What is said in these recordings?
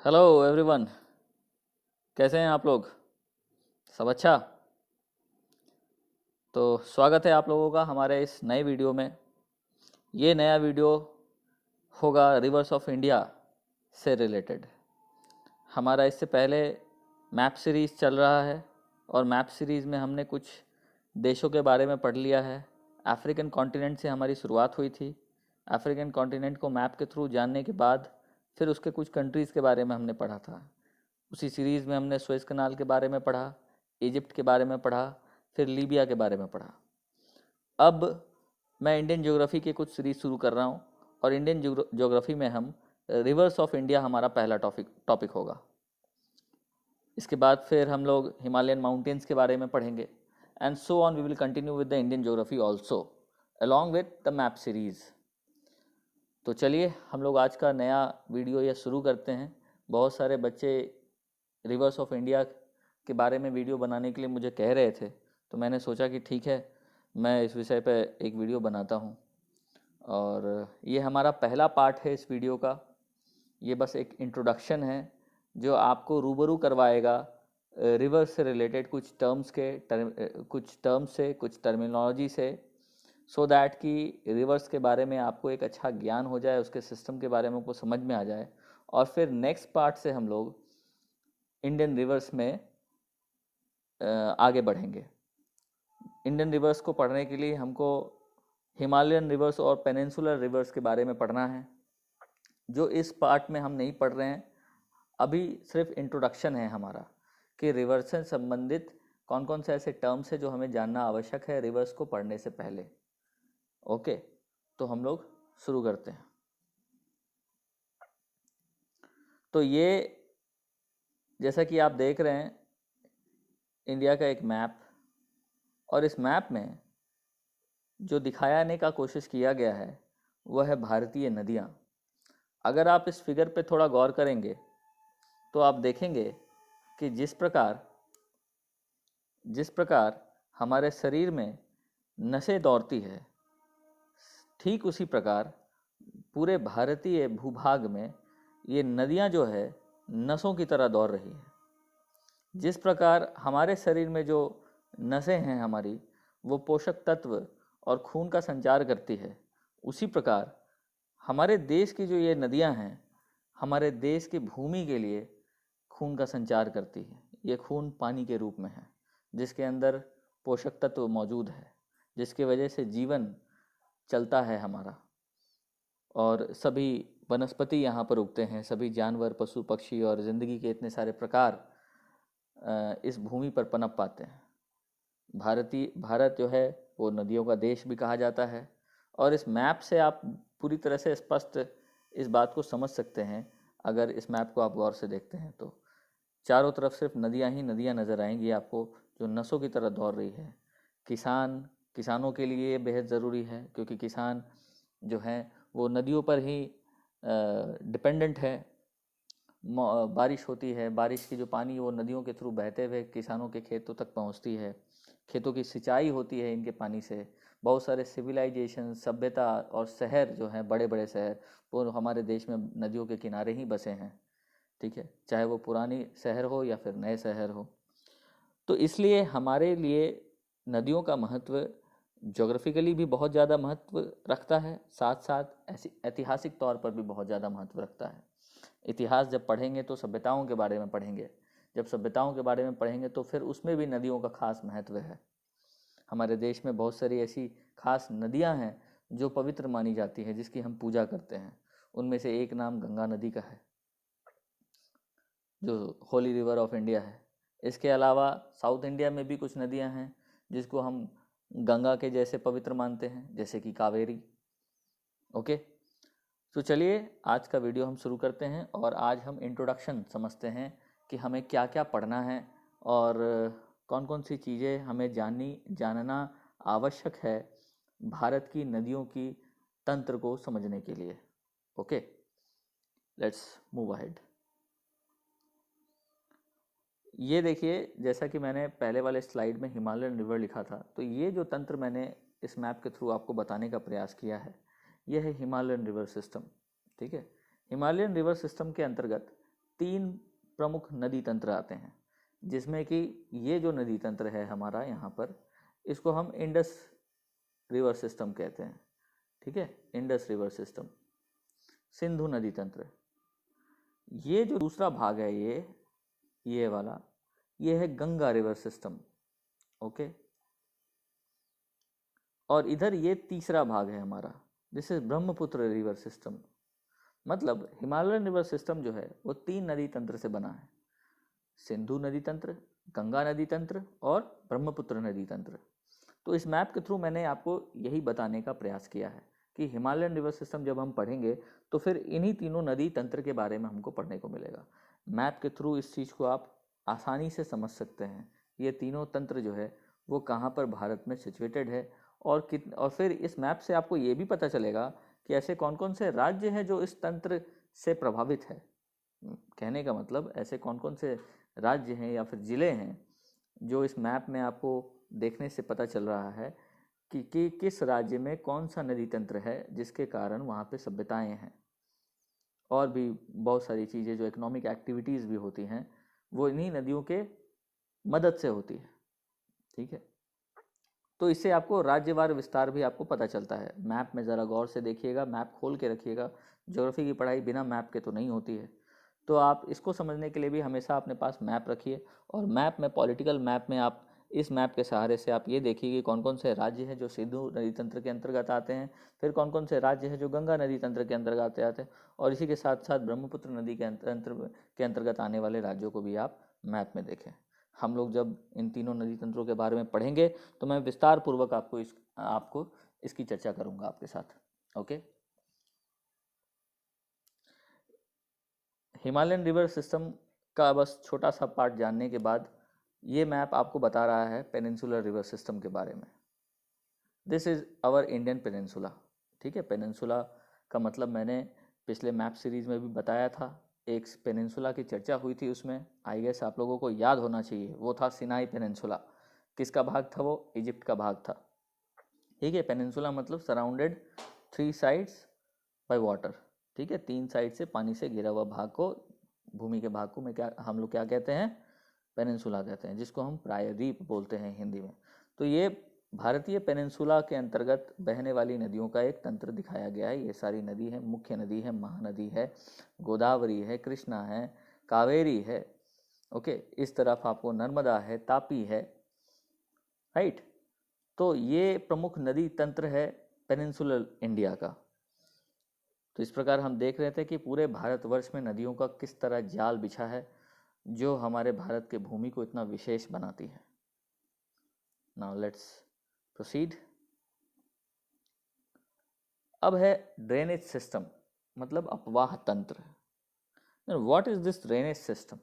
Hello everyone. कैसे हैं आप लोग? सब अच्छा? तो स्वागत है आप लोगों का हमारे इस नए वीडियो में। ये नया वीडियो होगा रिवर्स ऑफ इंडिया से रिलेटेड। हमारा इससे पहले मैप सीरीज़ चल रहा है और मैप सीरीज़ में हमने कुछ देशों के बारे में पढ़ लिया है। अफ्रीकन कॉन्टिनेंट से हमारी शुरुआत हुई थी। अफ्रीकन कॉन्टिनेंट को मैप के थ्रू जानने के बाद फिर उसके कुछ कंट्रीज़ के बारे में हमने पढ़ा था। उसी सीरीज़ में हमने सुएज़ कनाल के बारे में पढ़ा, इजिप्ट के बारे में पढ़ा, फिर लीबिया के बारे में पढ़ा। अब मैं इंडियन ज्योग्राफी की कुछ सीरीज़ शुरू कर रहा हूँ और इंडियन ज्योग्राफी में हम रिवर्स ऑफ इंडिया हमारा पहला टॉपिक होगा। इसके बाद फिर हम लोग हिमालयन माउंटेन्स के बारे में पढ़ेंगे and so on we will continue with the Indian geography also along with the map series. तो चलिए हम लोग आज का नया वीडियो ये शुरू करते हैं। बहुत सारे बच्चे रिवर्स ऑफ इंडिया के बारे में वीडियो बनाने के लिए मुझे कह रहे थे, तो मैंने सोचा कि ठीक है, मैं इस विषय पर एक वीडियो बनाता हूँ। और ये हमारा पहला पार्ट है इस वीडियो का। ये बस एक इंट्रोडक्शन है जो आपको रूबरू करवाएगा रिवर्स से रिलेटेड कुछ टर्म्स से, कुछ टर्मिनोलॉजी से, सो दैट कि रिवर्स के बारे में आपको एक अच्छा ज्ञान हो जाए, उसके सिस्टम के बारे में आपको समझ में आ जाए। और फिर नेक्स्ट पार्ट से हम लोग इंडियन रिवर्स में आगे बढ़ेंगे। इंडियन रिवर्स को पढ़ने के लिए हमको हिमालयन रिवर्स और पेनिनसुलर रिवर्स के बारे में पढ़ना है, जो इस पार्ट में हम नहीं पढ़ रहे हैं। अभी सिर्फ इंट्रोडक्शन है हमारा कि रिवर्स से संबंधित कौन कौन से ऐसे टर्म्स है जो हमें जानना आवश्यक है रिवर्स को पढ़ने से पहले। ओके, तो हम लोग शुरू करते हैं। तो ये जैसा कि आप देख रहे हैं इंडिया का एक मैप, और इस मैप में जो दिखाने का कोशिश किया गया है वह है भारतीय नदियाँ। अगर आप इस फिगर पे थोड़ा गौर करेंगे तो आप देखेंगे कि जिस प्रकार हमारे शरीर में नसें दौड़ती है, ठीक उसी प्रकार पूरे भारतीय भूभाग में ये नदियाँ जो है नसों की तरह दौड़ रही है। जिस प्रकार हमारे शरीर में जो नसें हैं हमारी, वो पोषक तत्व और खून का संचार करती है, उसी प्रकार हमारे देश की जो ये नदियां हैं हमारे देश की भूमि के लिए खून का संचार करती है। ये खून पानी के रूप में है जिसके अंदर पोषक तत्व मौजूद है, जिसकी वजह से जीवन चलता है हमारा। और सभी वनस्पति यहाँ पर उगते हैं, सभी जानवर, पशु पक्षी और ज़िंदगी के इतने सारे प्रकार इस भूमि पर पनप पाते हैं। भारत जो है वो नदियों का देश भी कहा जाता है। और इस मैप से आप पूरी तरह से स्पष्ट इस बात को समझ सकते हैं। अगर इस मैप को आप गौर से देखते हैं तो चारों तरफ सिर्फ नदियाँ ही नदियाँ नज़र आएंगी आपको, जो नसों की तरह दौड़ रही है। किसानों के लिए बेहद ज़रूरी है, क्योंकि किसान जो हैं वो नदियों पर ही डिपेंडेंट है। बारिश होती है, बारिश की जो पानी वो नदियों के थ्रू बहते हुए किसानों के खेतों तक पहुंचती है। खेतों की सिंचाई होती है इनके पानी से। बहुत सारे सिविलाइजेशन, सभ्यता और शहर जो हैं, बड़े बड़े शहर, वो हमारे देश में नदियों के किनारे ही बसे हैं। ठीक है, चाहे वो पुरानी शहर हो या फिर नए शहर हो। तो इसलिए हमारे लिए नदियों का महत्व ज्योग्राफिकली भी बहुत ज़्यादा महत्व रखता है, साथ साथ ऐसी ऐतिहासिक तौर पर भी बहुत ज़्यादा महत्व रखता है। इतिहास जब पढ़ेंगे तो सभ्यताओं के बारे में पढ़ेंगे, जब सभ्यताओं के बारे में पढ़ेंगे तो फिर उसमें भी नदियों का खास महत्व है। हमारे देश में बहुत सारी ऐसी खास नदियां हैं जो पवित्र मानी जाती हैं, जिसकी हम पूजा करते हैं। उनमें से एक नाम गंगा नदी का है, जो होली रिवर ऑफ इंडिया है। इसके अलावा साउथ इंडिया में भी कुछ नदियां हैं जिसको हम गंगा के जैसे पवित्र मानते हैं, जैसे कि कावेरी। ओके, तो चलिए आज का वीडियो हम शुरू करते हैं और आज हम इंट्रोडक्शन समझते हैं कि हमें क्या क्या पढ़ना है और कौन कौन सी चीज़ें हमें जानना आवश्यक है भारत की नदियों की तंत्र को समझने के लिए। Okay, let's move ahead. ये देखिए, जैसा कि मैंने पहले वाले स्लाइड में हिमालयन रिवर लिखा था, तो ये जो तंत्र मैंने इस मैप के थ्रू आपको बताने का प्रयास किया है, यह है हिमालयन रिवर सिस्टम। ठीक है, हिमालयन रिवर सिस्टम के अंतर्गत 3 प्रमुख नदी तंत्र आते हैं, जिसमें कि ये जो नदी तंत्र है हमारा यहाँ पर, इसको हम इंडस रिवर सिस्टम कहते हैं। ठीक है, इंडस रिवर सिस्टम, सिंधु नदी तंत्र। ये जो दूसरा भाग है, ये वाला, ये है गंगा रिवर सिस्टम। ओके, और इधर ये तीसरा भाग है हमारा, this is Brahmaputra river system. मतलब हिमालयन रिवर सिस्टम जो है वो 3 नदी तंत्र से बना है, सिंधु नदी तंत्र, गंगा नदी तंत्र और ब्रह्मपुत्र नदी तंत्र। तो इस मैप के थ्रू मैंने आपको यही बताने का प्रयास किया है कि हिमालयन रिवर सिस्टम जब हम पढ़ेंगे तो फिर इन्हीं तीनों नदी तंत्र के बारे में हमको पढ़ने को मिलेगा। मैप के थ्रू इस चीज़ को आप आसानी से समझ सकते हैं, ये तीनों तंत्र जो है वो कहाँ पर भारत में सिचुएटेड है, और फिर इस मैप से आपको ये भी पता चलेगा कि ऐसे कौन कौन से राज्य हैं जो इस तंत्र से प्रभावित है। कहने का मतलब ऐसे कौन कौन से राज्य हैं या फिर ज़िले हैं जो इस मैप में आपको देखने से पता चल रहा है कि किस राज्य में कौन सा नदी तंत्र है जिसके कारण वहाँ पे सभ्यताएं हैं, और भी बहुत सारी चीज़ें जो इकोनॉमिक एक्टिविटीज़ भी होती हैं वो इन्हीं नदियों के मदद से होती है। ठीक है, तो इससे आपको राज्यवार विस्तार भी आपको पता चलता है। मैप में ज़रा गौर से देखिएगा, मैप खोल के रखिएगा। ज्योग्राफी की पढ़ाई बिना मैप के तो नहीं होती है, तो आप इसको समझने के लिए भी हमेशा अपने पास मैप रखिए। और मैप में, पॉलिटिकल मैप में, आप इस मैप के सहारे से आप ये देखिए कि कौन कौन से राज्य हैं जो सिंधु नदी तंत्र के अंतर्गत आते हैं, फिर कौन कौन से राज्य हैं जो गंगा नदी तंत्र के अंतर्गत आते हैं, और इसी के साथ साथ ब्रह्मपुत्र नदी के अंतर्गत आने वाले राज्यों को भी आप मैप में देखें। हम लोग जब इन तीनों नदी तंत्रों के बारे में पढ़ेंगे तो मैं विस्तार पूर्वक आपको इसकी चर्चा करूंगा आपके साथ। ओके, हिमालयन रिवर सिस्टम का बस छोटा सा पार्ट जानने के बाद ये मैप आपको बता रहा है पेनिनसुलर रिवर सिस्टम के बारे में। This is our Indian peninsula. ठीक है, पेनिनसुला का मतलब मैंने पिछले मैप सीरीज में भी बताया था। एक पेनिनसुला की चर्चा हुई थी, उसमें आई गेस आप लोगों को याद होना चाहिए, वो था सिनाई पेनिनसुला। किसका भाग था वो? इजिप्ट का भाग था। ठीक है, पेनिनसुला मतलब सराउंडेड 3 साइड्स बाय वाटर। ठीक है, 3 साइड से पानी से घिरा हुआ भाग को, भूमि के भाग को हम लोग क्या कहते हैं? पेनिनसुला कहते हैं, जिसको हम प्रायद्वीप बोलते हैं हिंदी में। तो ये भारतीय पेनिनसुला के अंतर्गत बहने वाली नदियों का एक तंत्र दिखाया गया है। ये सारी नदी है, मुख्य नदी है, महानदी है, गोदावरी है, कृष्णा है, कावेरी है। ओके, इस तरफ आपको नर्मदा है, तापी है, राइट। तो ये प्रमुख नदी तंत्र है पेनिनसुलर इंडिया का। तो इस प्रकार हम देख रहे थे कि पूरे भारतवर्ष में नदियों का किस तरह जाल बिछा है जो हमारे भारत के भूमि को इतना विशेष बनाती है। Now let's proceed. अब है ड्रेनेज सिस्टम, मतलब अपवाह तंत्र। What is this drainage system,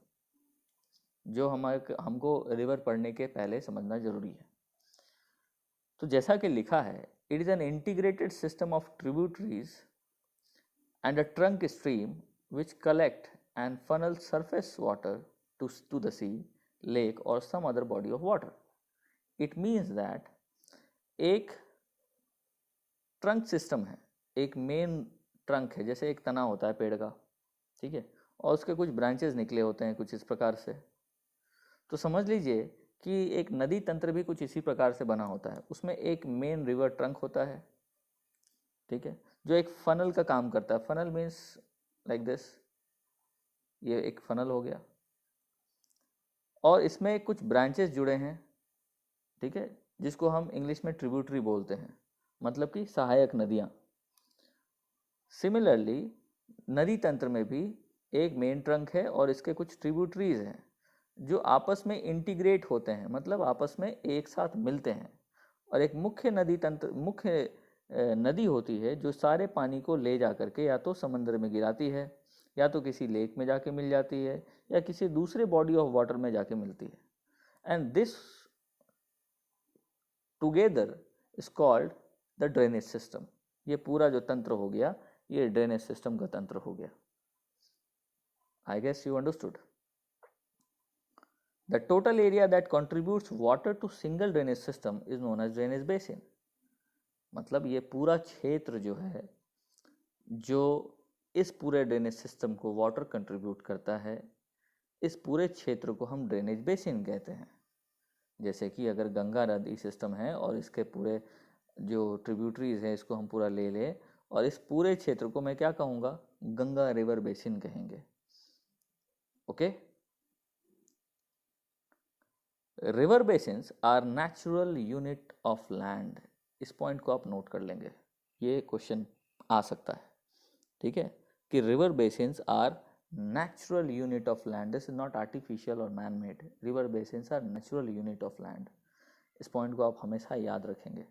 जो हमको रिवर पढ़ने के पहले समझना जरूरी है। तो जैसा कि लिखा है, it is an integrated system of tributaries and a trunk stream which collect and funnel surface water to the sea, lake or some other body of water. It means that एक ट्रंक सिस्टम है, एक main trunk है, जैसे एक तना होता है पेड़ का, ठीक है, और उसके कुछ ब्रांचेस निकले होते हैं कुछ इस प्रकार से। तो समझ लीजिए कि एक नदी तंत्र भी कुछ इसी प्रकार से बना होता है। उसमें एक मेन रिवर ट्रंक होता है, ठीक है, जो एक फनल का काम करता है। फनल मीन्स लाइक दिस, ये एक फनल हो गया, और इसमें कुछ ब्रांचेस जुड़े हैं, ठीक है, जिसको हम इंग्लिश में ट्रिब्यूटरी बोलते हैं, मतलब कि सहायक नदियाँ। सिमिलरली नदी तंत्र में भी एक मेन ट्रंक है और इसके कुछ ट्रिब्यूटरीज हैं जो आपस में इंटीग्रेट होते हैं, मतलब आपस में एक साथ मिलते हैं, और एक मुख्य नदी होती है जो सारे पानी को ले जा करके या तो समंदर में गिराती है, या तो किसी लेक में जाके मिल जाती है, या किसी दूसरे बॉडी ऑफ वाटर में जाके मिलती है। And this together is called the drainage system. ये पूरा जो तंत्र हो गया, ये ड्रेनेज सिस्टम का तंत्र हो गया। I guess you understood. The total area that contributes water to single drainage system is known as drainage basin. मतलब ये पूरा क्षेत्र जो है, जो इस पूरे ड्रेनेज सिस्टम को वाटर कंट्रीब्यूट करता है, इस पूरे क्षेत्र को हम ड्रेनेज बेसिन कहते हैं। जैसे कि अगर गंगा नदी सिस्टम है और इसके पूरे जो ट्रिब्यूटरीज है इसको हम पूरा ले ले, और इस पूरे क्षेत्र को मैं क्या कहूँगा, गंगा रिवर बेसिन कहेंगे। Okay, river basins are natural unit of land. इस पॉइंट को आप नोट कर लेंगे, ये क्वेश्चन आ सकता है, ठीक है, कि river basins are natural unit of land, this is not artificial और man made, river basins are natural unit of land. इस पॉइंट को आप हमेशा याद रखेंगे,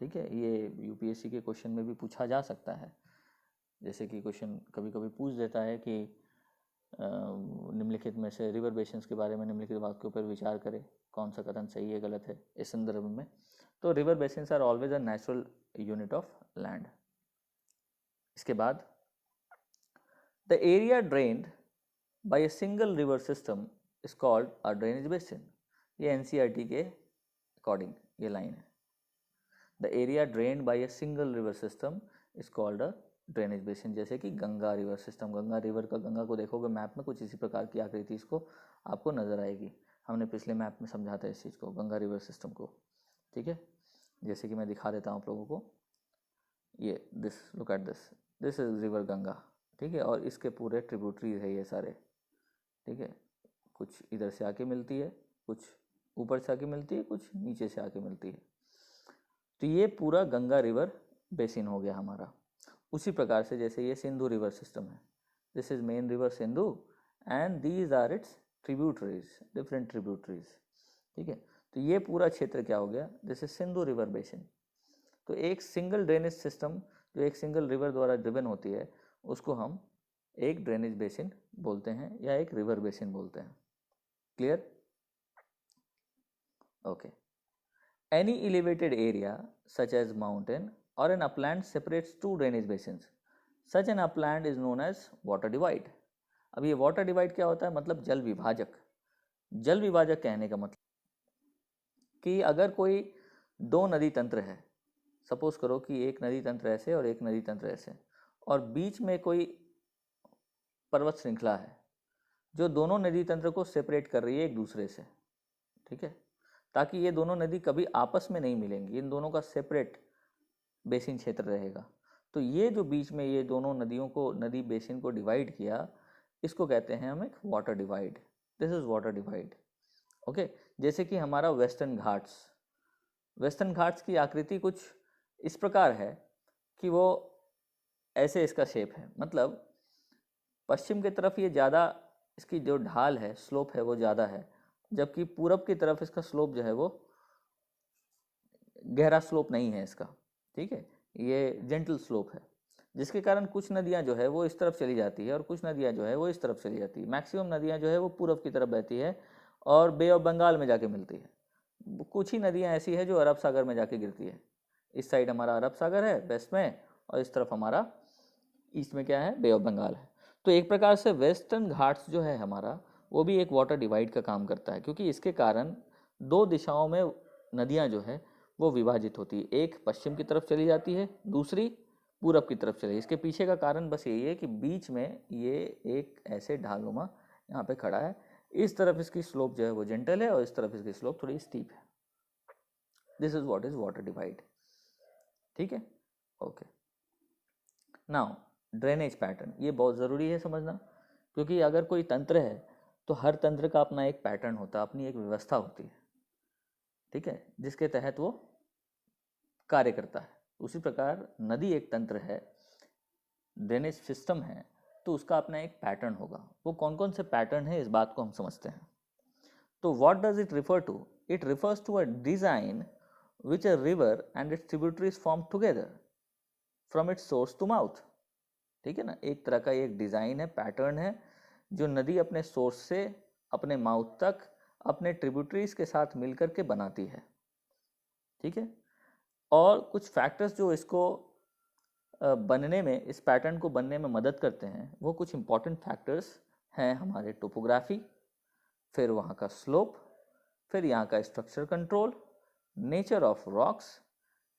ठीक है। ये यूपीएससी के क्वेश्चन में भी पूछा जा सकता है, जैसे कि क्वेश्चन कभी कभी पूछ देता है कि निम्नलिखित में से रिवर बेसिन्स के बारे में निम्नलिखित बात के ऊपर विचार करें, कौन सा कथन सही है गलत है इस संदर्भ में। तो river basins are always a natural unit of land. इसके बाद the area drained by a single river system is called a drainage basin. ये एनसीईआरटी के अकॉर्डिंग ये लाइन है, the area drained by a single river system is called a drainage basin. जैसे कि Ganga river system, Ganga river का, गंगा को देखोगे map में कुछ इसी प्रकार की आकृति इसको आपको नजर आएगी। हमने पिछले मैप में समझा था इस चीज़ को, गंगा रिवर सिस्टम को, ठीक है। जैसे कि मैं दिखा देता हूँ आप लोगों को, ये this, look at this, this is river Ganga, ठीक है, और इसके पूरे ट्रिब्यूटरीज है ये सारे, ठीक है। कुछ इधर से आके मिलती है, कुछ ऊपर से आके मिलती है, कुछ नीचे से आके मिलती है। तो ये पूरा गंगा रिवर बेसिन हो गया हमारा। उसी प्रकार से जैसे ये सिंधु रिवर सिस्टम है, this is main river Sindhu and these are its tributaries, different tributaries, ठीक है। तो ये पूरा क्षेत्र क्या हो गया, this is Sindhu river basin. तो एक सिंगल ड्रेनेज सिस्टम जो एक सिंगल रिवर द्वारा ड्रिवन होती है उसको हम एक ड्रेनेज बेसिन बोलते हैं या एक रिवर बेसिन बोलते हैं। Clear? Okay. Any elevated area such as mountain or an upland separates two drainage basins. Such an upland is known as water divide. अब ये water divide क्या होता है, मतलब जल विभाजक। जल विभाजक कहने का मतलब कि अगर कोई दो नदी तंत्र है, सपोज करो कि एक नदी तंत्र ऐसे और एक नदी तंत्र ऐसे, और बीच में कोई पर्वत श्रृंखला है जो दोनों नदी तंत्र को सेपरेट कर रही है एक दूसरे से, ठीक है, ताकि ये दोनों नदी कभी आपस में नहीं मिलेंगी, इन दोनों का सेपरेट बेसिन क्षेत्र रहेगा। तो ये जो बीच में ये दोनों नदियों को, नदी बेसिन को डिवाइड किया, इसको कहते हैं हम एक water divide, this is water divide. Okay, जैसे कि हमारा वेस्टर्न घाट्स, वेस्टर्न घाट्स की आकृति कुछ इस प्रकार है कि वो ऐसे इसका शेप है, मतलब पश्चिम की तरफ ये ज़्यादा, इसकी जो ढाल है, स्लोप है, वो ज़्यादा है, जबकि पूरब की तरफ इसका स्लोप जो है वो गहरा स्लोप नहीं है इसका, ठीक है, ये जेंटल स्लोप है, जिसके कारण कुछ नदियां जो है वो इस तरफ चली जाती है और कुछ नदियां जो है वो इस तरफ चली जाती है। मैक्सिमम नदियां जो है वो पूरब की तरफ बहती है और बे ऑफ बंगाल में जाके मिलती है। कुछ ही नदियां ऐसी है जो अरब सागर में जाके गिरती है। इस साइड हमारा अरब सागर है वेस्ट में, और इस तरफ हमारा ईस्ट में क्या है, बे ऑफ बंगाल है। तो एक प्रकार से वेस्टर्न घाट्स जो है हमारा, वो भी एक वाटर डिवाइड का काम करता है, क्योंकि इसके कारण दो दिशाओं में नदियाँ जो है वो विभाजित होती है, एक पश्चिम की तरफ चली जाती है, दूसरी पूरब की तरफ चली। इसके पीछे का कारण बस यही है कि बीच में ये एक ऐसे ढालनुमा यहाँ पे खड़ा है, इस तरफ इसकी स्लोप जो है वो जेंटल है और इस तरफ इसकी स्लोप थोड़ी स्टीप है। This is what is water divide, ठीक है। ओके, नाउ ड्रेनेज पैटर्न, ये बहुत ज़रूरी है समझना, क्योंकि अगर कोई तंत्र है तो हर तंत्र का अपना एक पैटर्न होता है, अपनी एक व्यवस्था होती है, ठीक है, जिसके तहत वो कार्य करता है। उसी प्रकार नदी एक तंत्र है, ड्रेनेज सिस्टम है, तो उसका अपना एक पैटर्न होगा। वो कौन कौन से पैटर्न है, इस बात को हम समझते हैं। तो what does it refer to? It refers to a design which a river and its tributaries form together from its source to mouth, ठीक है ना। एक तरह का एक डिजाइन है, पैटर्न है, जो नदी अपने सोर्स से अपने माउथ तक अपने ट्रिब्यूटरीज के साथ मिलकर के बनाती है, ठीक है। और कुछ फैक्टर्स जो इसको बनने में, इस पैटर्न को बनने में मदद करते हैं, वो कुछ इंपॉर्टेंट फैक्टर्स हैं हमारे टोपोग्राफी, फिर वहाँ का स्लोप, फिर यहाँ का structure control, nature of rocks,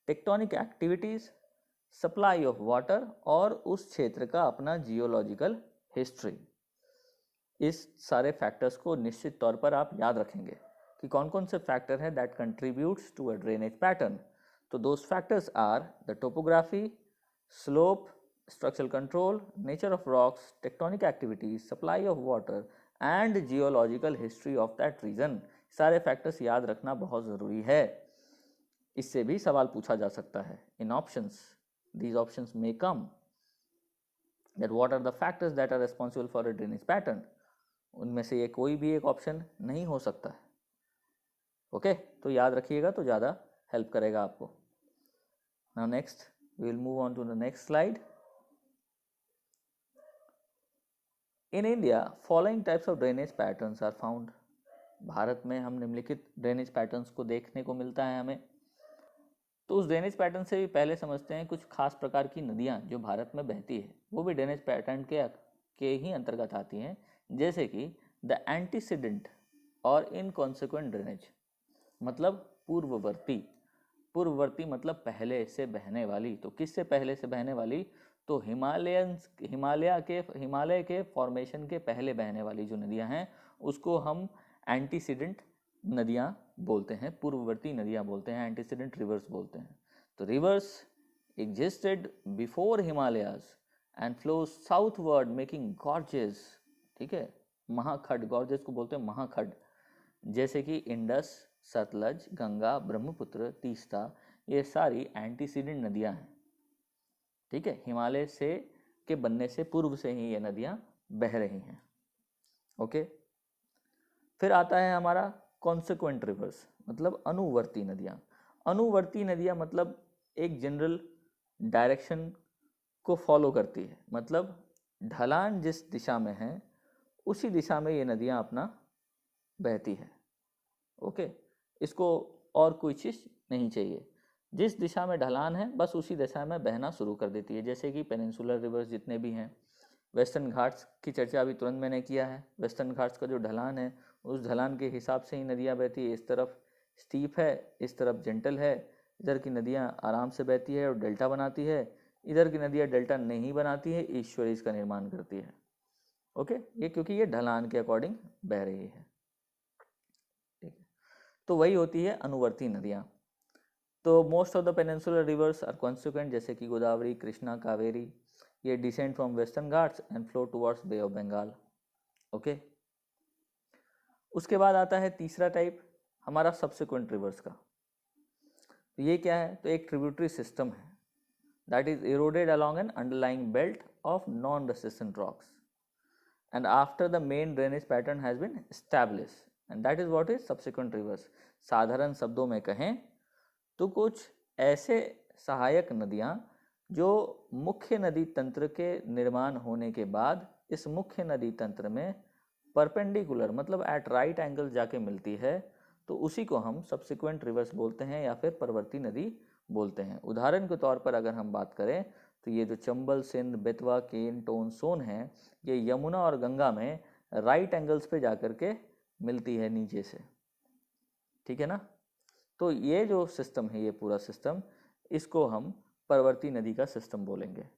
tectonic activities, supply of water और उस क्षेत्र का अपना जियोलॉजिकल हिस्ट्री। इस सारे फैक्टर्स को निश्चित तौर पर आप याद रखेंगे कि कौन कौन से फैक्टर हैं that contributes to a drainage pattern. तो those factors are the topography, slope, structural control, nature of rocks, tectonic activities, supply of water and geological history of that region। सारे फैक्टर्स याद रखना बहुत ज़रूरी है। इससे भी सवाल पूछा जा सकता है इन options. these options may come that what are the factors that are responsible for a drainage pattern। उनमें से ये कोई भी एक ऑप्शन नहीं हो सकता है। ओके, तो याद रखिएगा तो ज़्यादा हेल्प करेगा आपको। Now next we will move on to the next slide. In India following types of drainage patterns are found. भारत में हम निम्नलिखित ड्रेनेज पैटर्न्स को देखने को मिलता है हमें। तो उस ड्रेनेज पैटर्न से भी पहले समझते हैं कुछ खास प्रकार की नदियाँ जो भारत में बहती है वो भी ड्रेनेज पैटर्न के ही अंतर्गत आती हैं, जैसे कि द एंटीसीडेंट और इनकॉन्सिक्वेंट ड्रेनेज, मतलब पूर्ववर्ती मतलब पहले से बहने वाली। तो किससे पहले से बहने वाली? तो हिमालय के फॉर्मेशन के पहले बहने वाली जो नदियां हैं उसको हम एंटीसीडेंट नदियां बोलते हैं, पूर्ववर्ती नदियां बोलते हैं, एंटीसीडेंट रिवर्स बोलते हैं। तो reverse existed before Himalayas and flow southward making gorges, ठीक है, महाखड, गॉर्जेस को बोलते हैं महाखड, जैसे कि इंडस, सतलज, गंगा, ब्रह्मपुत्र, तीस्ता, ये सारी एंटीसीडेंट नदियां हैं। ठीक है, हिमालय से के बनने से पूर्व से ही ये नदियां बह रही हैं। ओके, फिर आता है हमारा कॉन्सिक्वेंट रिवर्स, मतलब अनुवर्ती नदियां। अनुवर्ती नदियां मतलब एक जनरल डायरेक्शन को फॉलो करती है, मतलब ढलान जिस दिशा में है उसी दिशा में ये नदियां अपना बहती है। ओके, इसको और कोई चीज़ नहीं चाहिए, जिस दिशा में ढलान है बस उसी दिशा में बहना शुरू कर देती है। जैसे कि पेनिनसुलर रिवर्स जितने भी हैं, वेस्टर्न घाट्स की चर्चा अभी तुरंत मैंने किया है। वेस्टर्न घाट्स का जो ढलान है उस ढलान के हिसाब से ही नदियाँ बहती है। इस तरफ स्टीप है, इस तरफ जेंटल है, इधर की नदियाँ आराम से बहती है और डेल्टा बनाती है, इधर की नदियाँ डेल्टा नहीं बनाती है, ईश्वरीज का निर्माण करती है। ओके, ये क्योंकि ये ढलान के अकॉर्डिंग बह रही है। ठीक है, तो वही होती है अनुवर्ती नदियाँ। तो most of the peninsular rivers are consequent, जैसे कि गोदावरी, कृष्णा, कावेरी, ये descend from Western Ghats and flow towards Bay of Bengal. Okay, उसके बाद आता है तीसरा टाइप हमारा सब्सिक्वेंट रिवर्स का। तो ये क्या है? तो एक ट्रिब्यूटरी सिस्टम है that is eroded along N underlying belt of non resistant rocks and after the main drainage pattern has been established, and that is what is subsequent rivers। साधारण शब्दों में कहें तो कुछ ऐसे सहायक नदियाँ जो मुख्य नदी तंत्र के निर्माण होने के बाद इस मुख्य नदी तंत्र में परपेंडिकुलर मतलब एट राइट एंगल जाके मिलती है, तो उसी को हम सब्सिक्वेंट रिवर्स बोलते हैं या फिर परवर्ती नदी बोलते हैं। उदाहरण के तौर पर अगर हम बात करें तो ये जो चंबल, सिंध, बेतवा, केन, टोन, सोन है, ये यमुना और गंगा में राइट एंगल्स पे जाकर के मिलती है नीचे से। ठीक है ना? तो ये जो सिस्टम है, ये पूरा सिस्टम, इसको हम परवर्ती नदी का सिस्टम बोलेंगे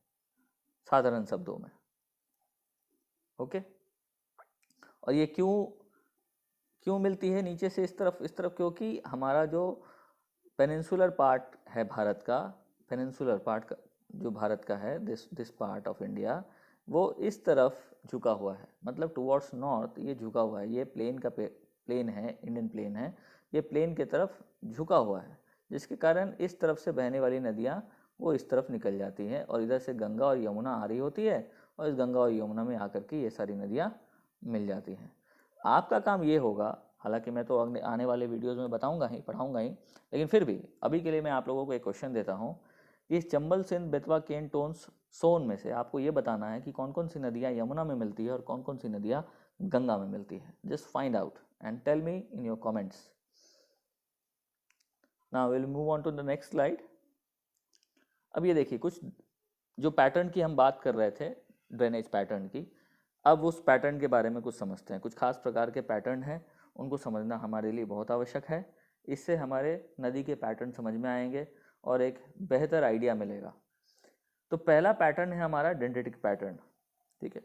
साधारण शब्दों में। ओके, और ये क्यों मिलती है नीचे से इस तरफ? क्योंकि हमारा जो पेनिनसुलर पार्ट है भारत का, पेनिनसुलर पार्ट जो भारत का है, दिस पार्ट ऑफ इंडिया, वो इस तरफ झुका हुआ है, मतलब टुवर्ड्स नॉर्थ ये झुका हुआ है। ये प्लेन है, इंडियन प्लेन है, ये प्लेन के तरफ झुका हुआ है, जिसके कारण इस तरफ से बहने वाली नदियाँ वो इस तरफ निकल जाती हैं और इधर से गंगा और यमुना आ रही होती है और इस गंगा और यमुना में आकर के ये सारी नदियाँ मिल जाती हैं। आपका काम ये होगा, हालांकि मैं तो आने वाले वीडियोज़ में बताऊँगा ही, पढ़ाऊँगा ही, लेकिन फिर भी अभी के लिए मैं आप लोगों को एक क्वेश्चन देता हूँ। इस चंबल, सिंध, बेतवा, केन, टोन, सोन में से आपको ये बताना है कि कौन कौन सी नदियाँ यमुना में मिलती है और कौन कौन सी नदियाँ गंगा में मिलती है। Just find out and tell me in your comments. Now will move on to the next slide. अब ये देखिए, कुछ जो पैटर्न की हम बात कर रहे थे, ड्रेनेज पैटर्न की, अब उस पैटर्न के बारे में कुछ समझते हैं। कुछ खास प्रकार के पैटर्न हैं, उनको समझना हमारे लिए बहुत आवश्यक है। इससे हमारे नदी के पैटर्न समझ में आएंगे और एक बेहतर आइडिया मिलेगा। तो पहला पैटर्न है हमारा डेंड्रिटिक पैटर्न, ठीक है।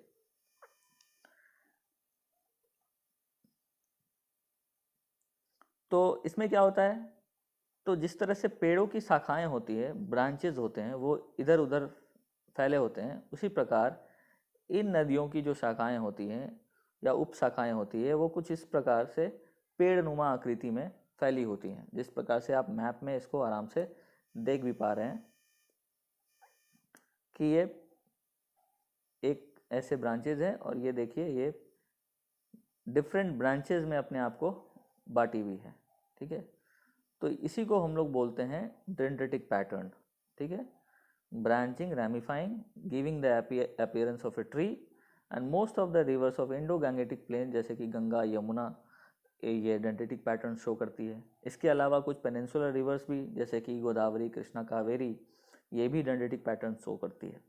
तो इसमें क्या होता है, तो जिस तरह से पेड़ों की शाखाएं होती है, ब्रांचेज होते हैं, वो इधर उधर फैले होते हैं, उसी प्रकार इन नदियों की जो शाखाएं होती हैं या उप शाखाएं होती है, वो कुछ इस प्रकार से पेड़ नुमा आकृति में फैली होती हैं, जिस प्रकार से आप मैप में इसको आराम से देख भी पा रहे हैं कि ये एक ऐसे ब्रांचेज हैं और ये देखिए ये डिफरेंट ब्रांचेज में अपने आप को बांटी हुई है, ठीक है। तो इसी को हम लोग बोलते हैं डेंड्रिटिक पैटर्न, ठीक है। Branching, ramifying, giving the appearance of a tree, and most of the rivers of Indo Gangetic plain जैसे कि गंगा, यमुना, ये डेंड्रिटिक पैटर्न शो करती है। इसके अलावा कुछ पेनिनसुलर रिवर्स भी जैसे कि गोदावरी, कृष्णा, कावेरी, ये भी डेंड्रिटिक पैटर्न शो करती है।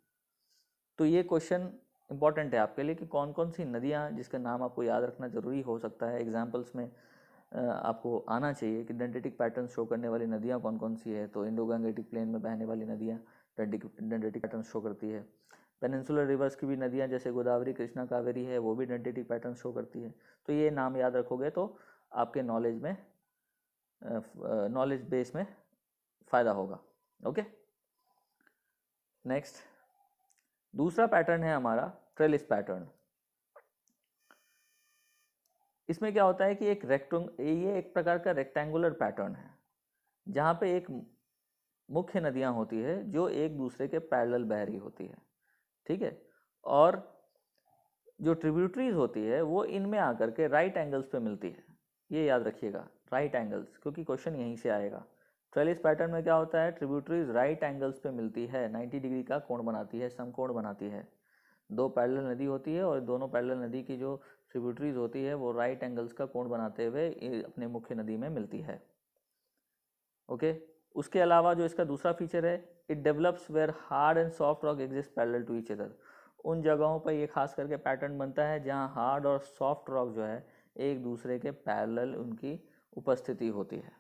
तो ये क्वेश्चन इंपॉर्टेंट है आपके लिए कि कौन कौन सी नदियाँ जिसका नाम आपको याद रखना जरूरी हो सकता है। एग्जाम्पल्स में आपको आना चाहिए कि डेंड्रिटिक पैटर्न शो करने वाली नदियाँ कौन कौन सी है। तो इंडो गैंगेटिक प्लेन में बहने वाली नदियाँ डेंड्रिटिक पैटर्न शो करती है। पेनिनसुलर रिवर्स की भी नदियाँ जैसे गोदावरी, कृष्णा, कावेरी है, वो भी डेंड्रिटिक पैटर्न शो करती है। तो ये नाम याद रखोगे तो आपके नॉलेज में नॉलेज बेस में फ़ायदा होगा। ओके, नेक्स्ट दूसरा पैटर्न है हमारा ट्रेलिस पैटर्न। इसमें क्या होता है कि ये एक प्रकार का रेक्टेंगुलर पैटर्न है जहाँ पे एक मुख्य नदियाँ होती है जो एक दूसरे के पैरेलल बह रही होती है, ठीक है। और जो ट्रिब्यूटरीज होती है वो इनमें आकर के राइट एंगल्स पे मिलती है। ये याद रखिएगा, राइट एंगल्स, क्योंकि क्वेश्चन यहीं से आएगा। ट्रेलिस पैटर्न में क्या होता है, ट्रिब्यूटरीज राइट एंगल्स पे मिलती है, 90 डिग्री का कोण बनाती है, समकोण बनाती है। दो पैरेलल नदी होती है और दोनों पैरेलल नदी की जो ट्रिब्यूटरीज होती है वो राइट एंगल्स का कोण बनाते हुए अपने मुख्य नदी में मिलती है। ओके, उसके अलावा जो इसका दूसरा फीचर है, it develops where hard and soft rock exist parallel to each other. उन जगहों पर ये खास करके पैटर्न बनता है जहाँ हार्ड और सॉफ्ट रॉक जो है एक दूसरे के पैरेलल उनकी उपस्थिति होती है,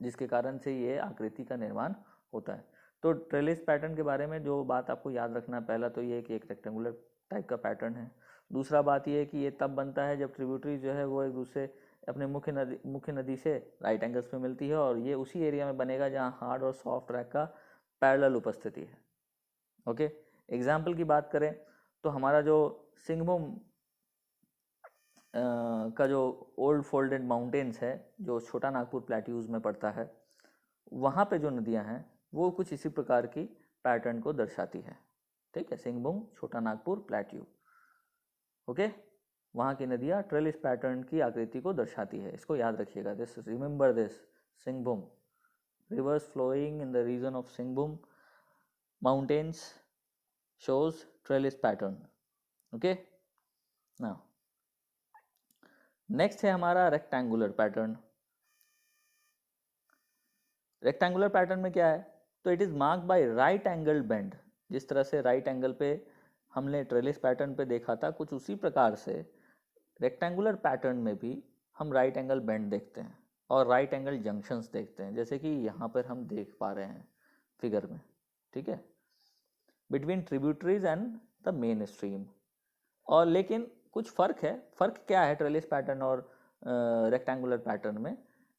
जिसके कारण से ये आकृति का निर्माण होता है। तो ट्रेलिस पैटर्न के बारे में जो बात आपको याद रखना है, पहला तो ये कि एक रेक्टेंगुलर टाइप का पैटर्न है। दूसरा बात ये है कि ये तब बनता है जब ट्रिब्यूटरी जो है वो एक दूसरे अपने मुख्य नदी से राइट एंगल्स पे मिलती है, और ये उसी एरिया में बनेगा जहाँ हार्ड और सॉफ्ट रॉक का पैरेलल उपस्थिति है। ओके, एग्जाम्पल की बात करें तो हमारा जो सिंघभूम का जो ओल्ड फोल्डेड माउंटेन्स है जो छोटा नागपुर प्लेट्यूज में पड़ता है, वहाँ पे जो नदियाँ हैं वो कुछ इसी प्रकार की पैटर्न को दर्शाती है, ठीक है। सिंघभूम, छोटा नागपुर प्लेट्यू, ओके, वहाँ की नदियाँ ट्रेलिस पैटर्न की आकृति को दर्शाती है। इसको याद रखिएगा, this remember this, Singhbhum, rivers flowing in the region of Singhbhum mountains shows trellis pattern. Okay, now next है हमारा रेक्टेंगुलर पैटर्न। रेक्टेंगुलर पैटर्न में क्या है, तो it is marked by right angle bend. जिस तरह से राइट एंगल पे हमने ट्रेलिस पैटर्न पे देखा था, कुछ उसी प्रकार से रेक्टेंगुलर पैटर्न में भी हम राइट एंगल बेंड देखते हैं और राइट एंगल जंक्शंस देखते हैं, जैसे कि यहाँ पर हम देख पा रहे हैं फिगर में, ठीक है, between tributaries and the main stream. और लेकिन कुछ फ़र्क है। फ़र्क क्या है ट्रेलिस पैटर्न और रेक्टेंगुलर पैटर्न में,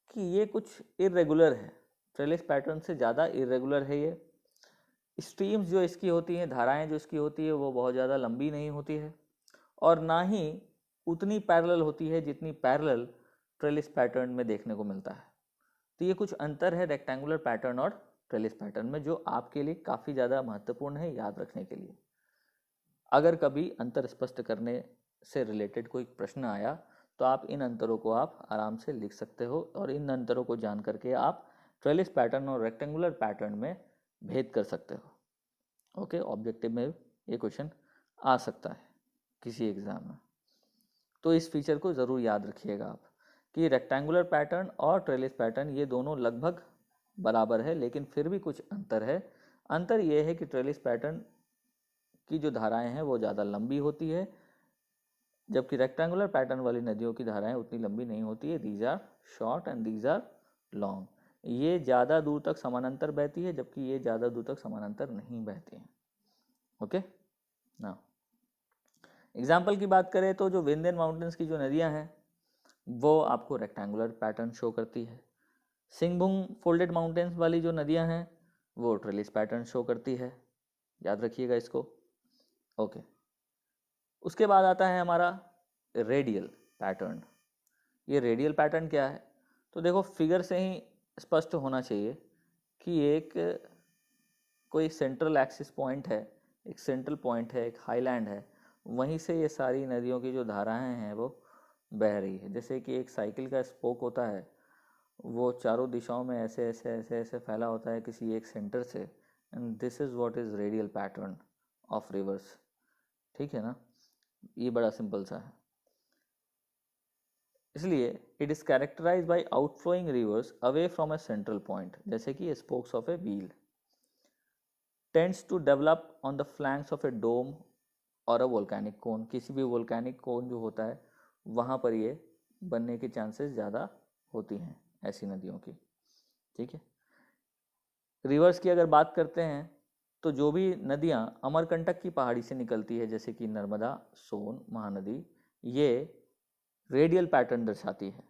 कि ये कुछ इरेगुलर है, ट्रेलिस पैटर्न से ज़्यादा इरेगुलर है ये। स्ट्रीम्स जो इसकी होती हैं, धाराएं जो इसकी होती है, वो बहुत ज़्यादा लंबी नहीं होती है और ना ही उतनी पैरेलल होती है जितनी पैरेलल ट्रेलिस पैटर्न में देखने को मिलता है। तो ये कुछ अंतर है रेक्टेंगुलर पैटर्न और ट्रेलिस पैटर्न में, जो आपके लिए काफ़ी ज़्यादा महत्वपूर्ण है याद रखने के लिए। अगर कभी अंतर स्पष्ट करने से रिलेटेड कोई प्रश्न आया तो आप इन अंतरों को आप आराम से लिख सकते हो और इन अंतरों को जान करके आप ट्रेलिस पैटर्न और रेक्टेंगुलर पैटर्न में भेद कर सकते हो। ओके, ऑब्जेक्टिव में ये क्वेश्चन आ सकता है किसी एग्ज़ाम में, तो इस फीचर को ज़रूर याद रखिएगा आप कि रेक्टेंगुलर पैटर्न और ट्रेलिस पैटर्न ये दोनों लगभग बराबर है, लेकिन फिर भी कुछ अंतर है। अंतर ये है कि ट्रेलिस पैटर्न की जो धाराएं हैं वो ज़्यादा लंबी होती है, जबकि रेक्टेंगुलर पैटर्न वाली नदियों की धाराएं उतनी लंबी नहीं होती है। These are short and these are long. ये ज़्यादा दूर तक समानांतर बहती है, जबकि ये ज़्यादा दूर तक समानांतर नहीं बहती हैं। ओके ना, एग्जाम्पल की बात करें तो जो विंध्यन माउंटेन्स की जो नदियाँ हैं वो आपको रेक्टेंगुलर पैटर्न शो करती है। सिंगभूम फोल्डेड माउंटेन्स वाली जो नदियाँ हैं वो ट्रेलिस पैटर्न शो करती है, याद रखिएगा इसको। ओके, उसके बाद आता है हमारा रेडियल पैटर्न। ये रेडियल पैटर्न क्या है? तो देखो फिगर से ही स्पष्ट होना चाहिए कि एक कोई सेंट्रल एक्सिस पॉइंट है, एक सेंट्रल पॉइंट है, एक हाईलैंड है, वहीं से ये सारी नदियों की जो धाराएं हैं वो बह रही है। जैसे कि एक साइकिल का स्पोक होता है, वो चारों दिशाओं में ऐसे ऐसे ऐसे ऐसे फैला होता है किसी एक सेंटर से, and this is what is radial pattern of rivers. ठीक है ना, ये बड़ा सिंपल सा है। इसलिए it is characterize by outflowing rivers away from a central point, जैसे कि spokes of a wheel, tends to develop on the flanks of a dome और अ वोल्केनिक कोन। किसी भी वोल्केनिक कोन जो होता है वहाँ पर ये बनने के चांसेस ज़्यादा होती हैं ऐसी नदियों की। ठीक है, रिवर्स की अगर बात करते हैं तो जो भी नदियाँ अमरकंटक की पहाड़ी से निकलती है, जैसे कि नर्मदा, सोन, महानदी, ये रेडियल पैटर्न दर्शाती है।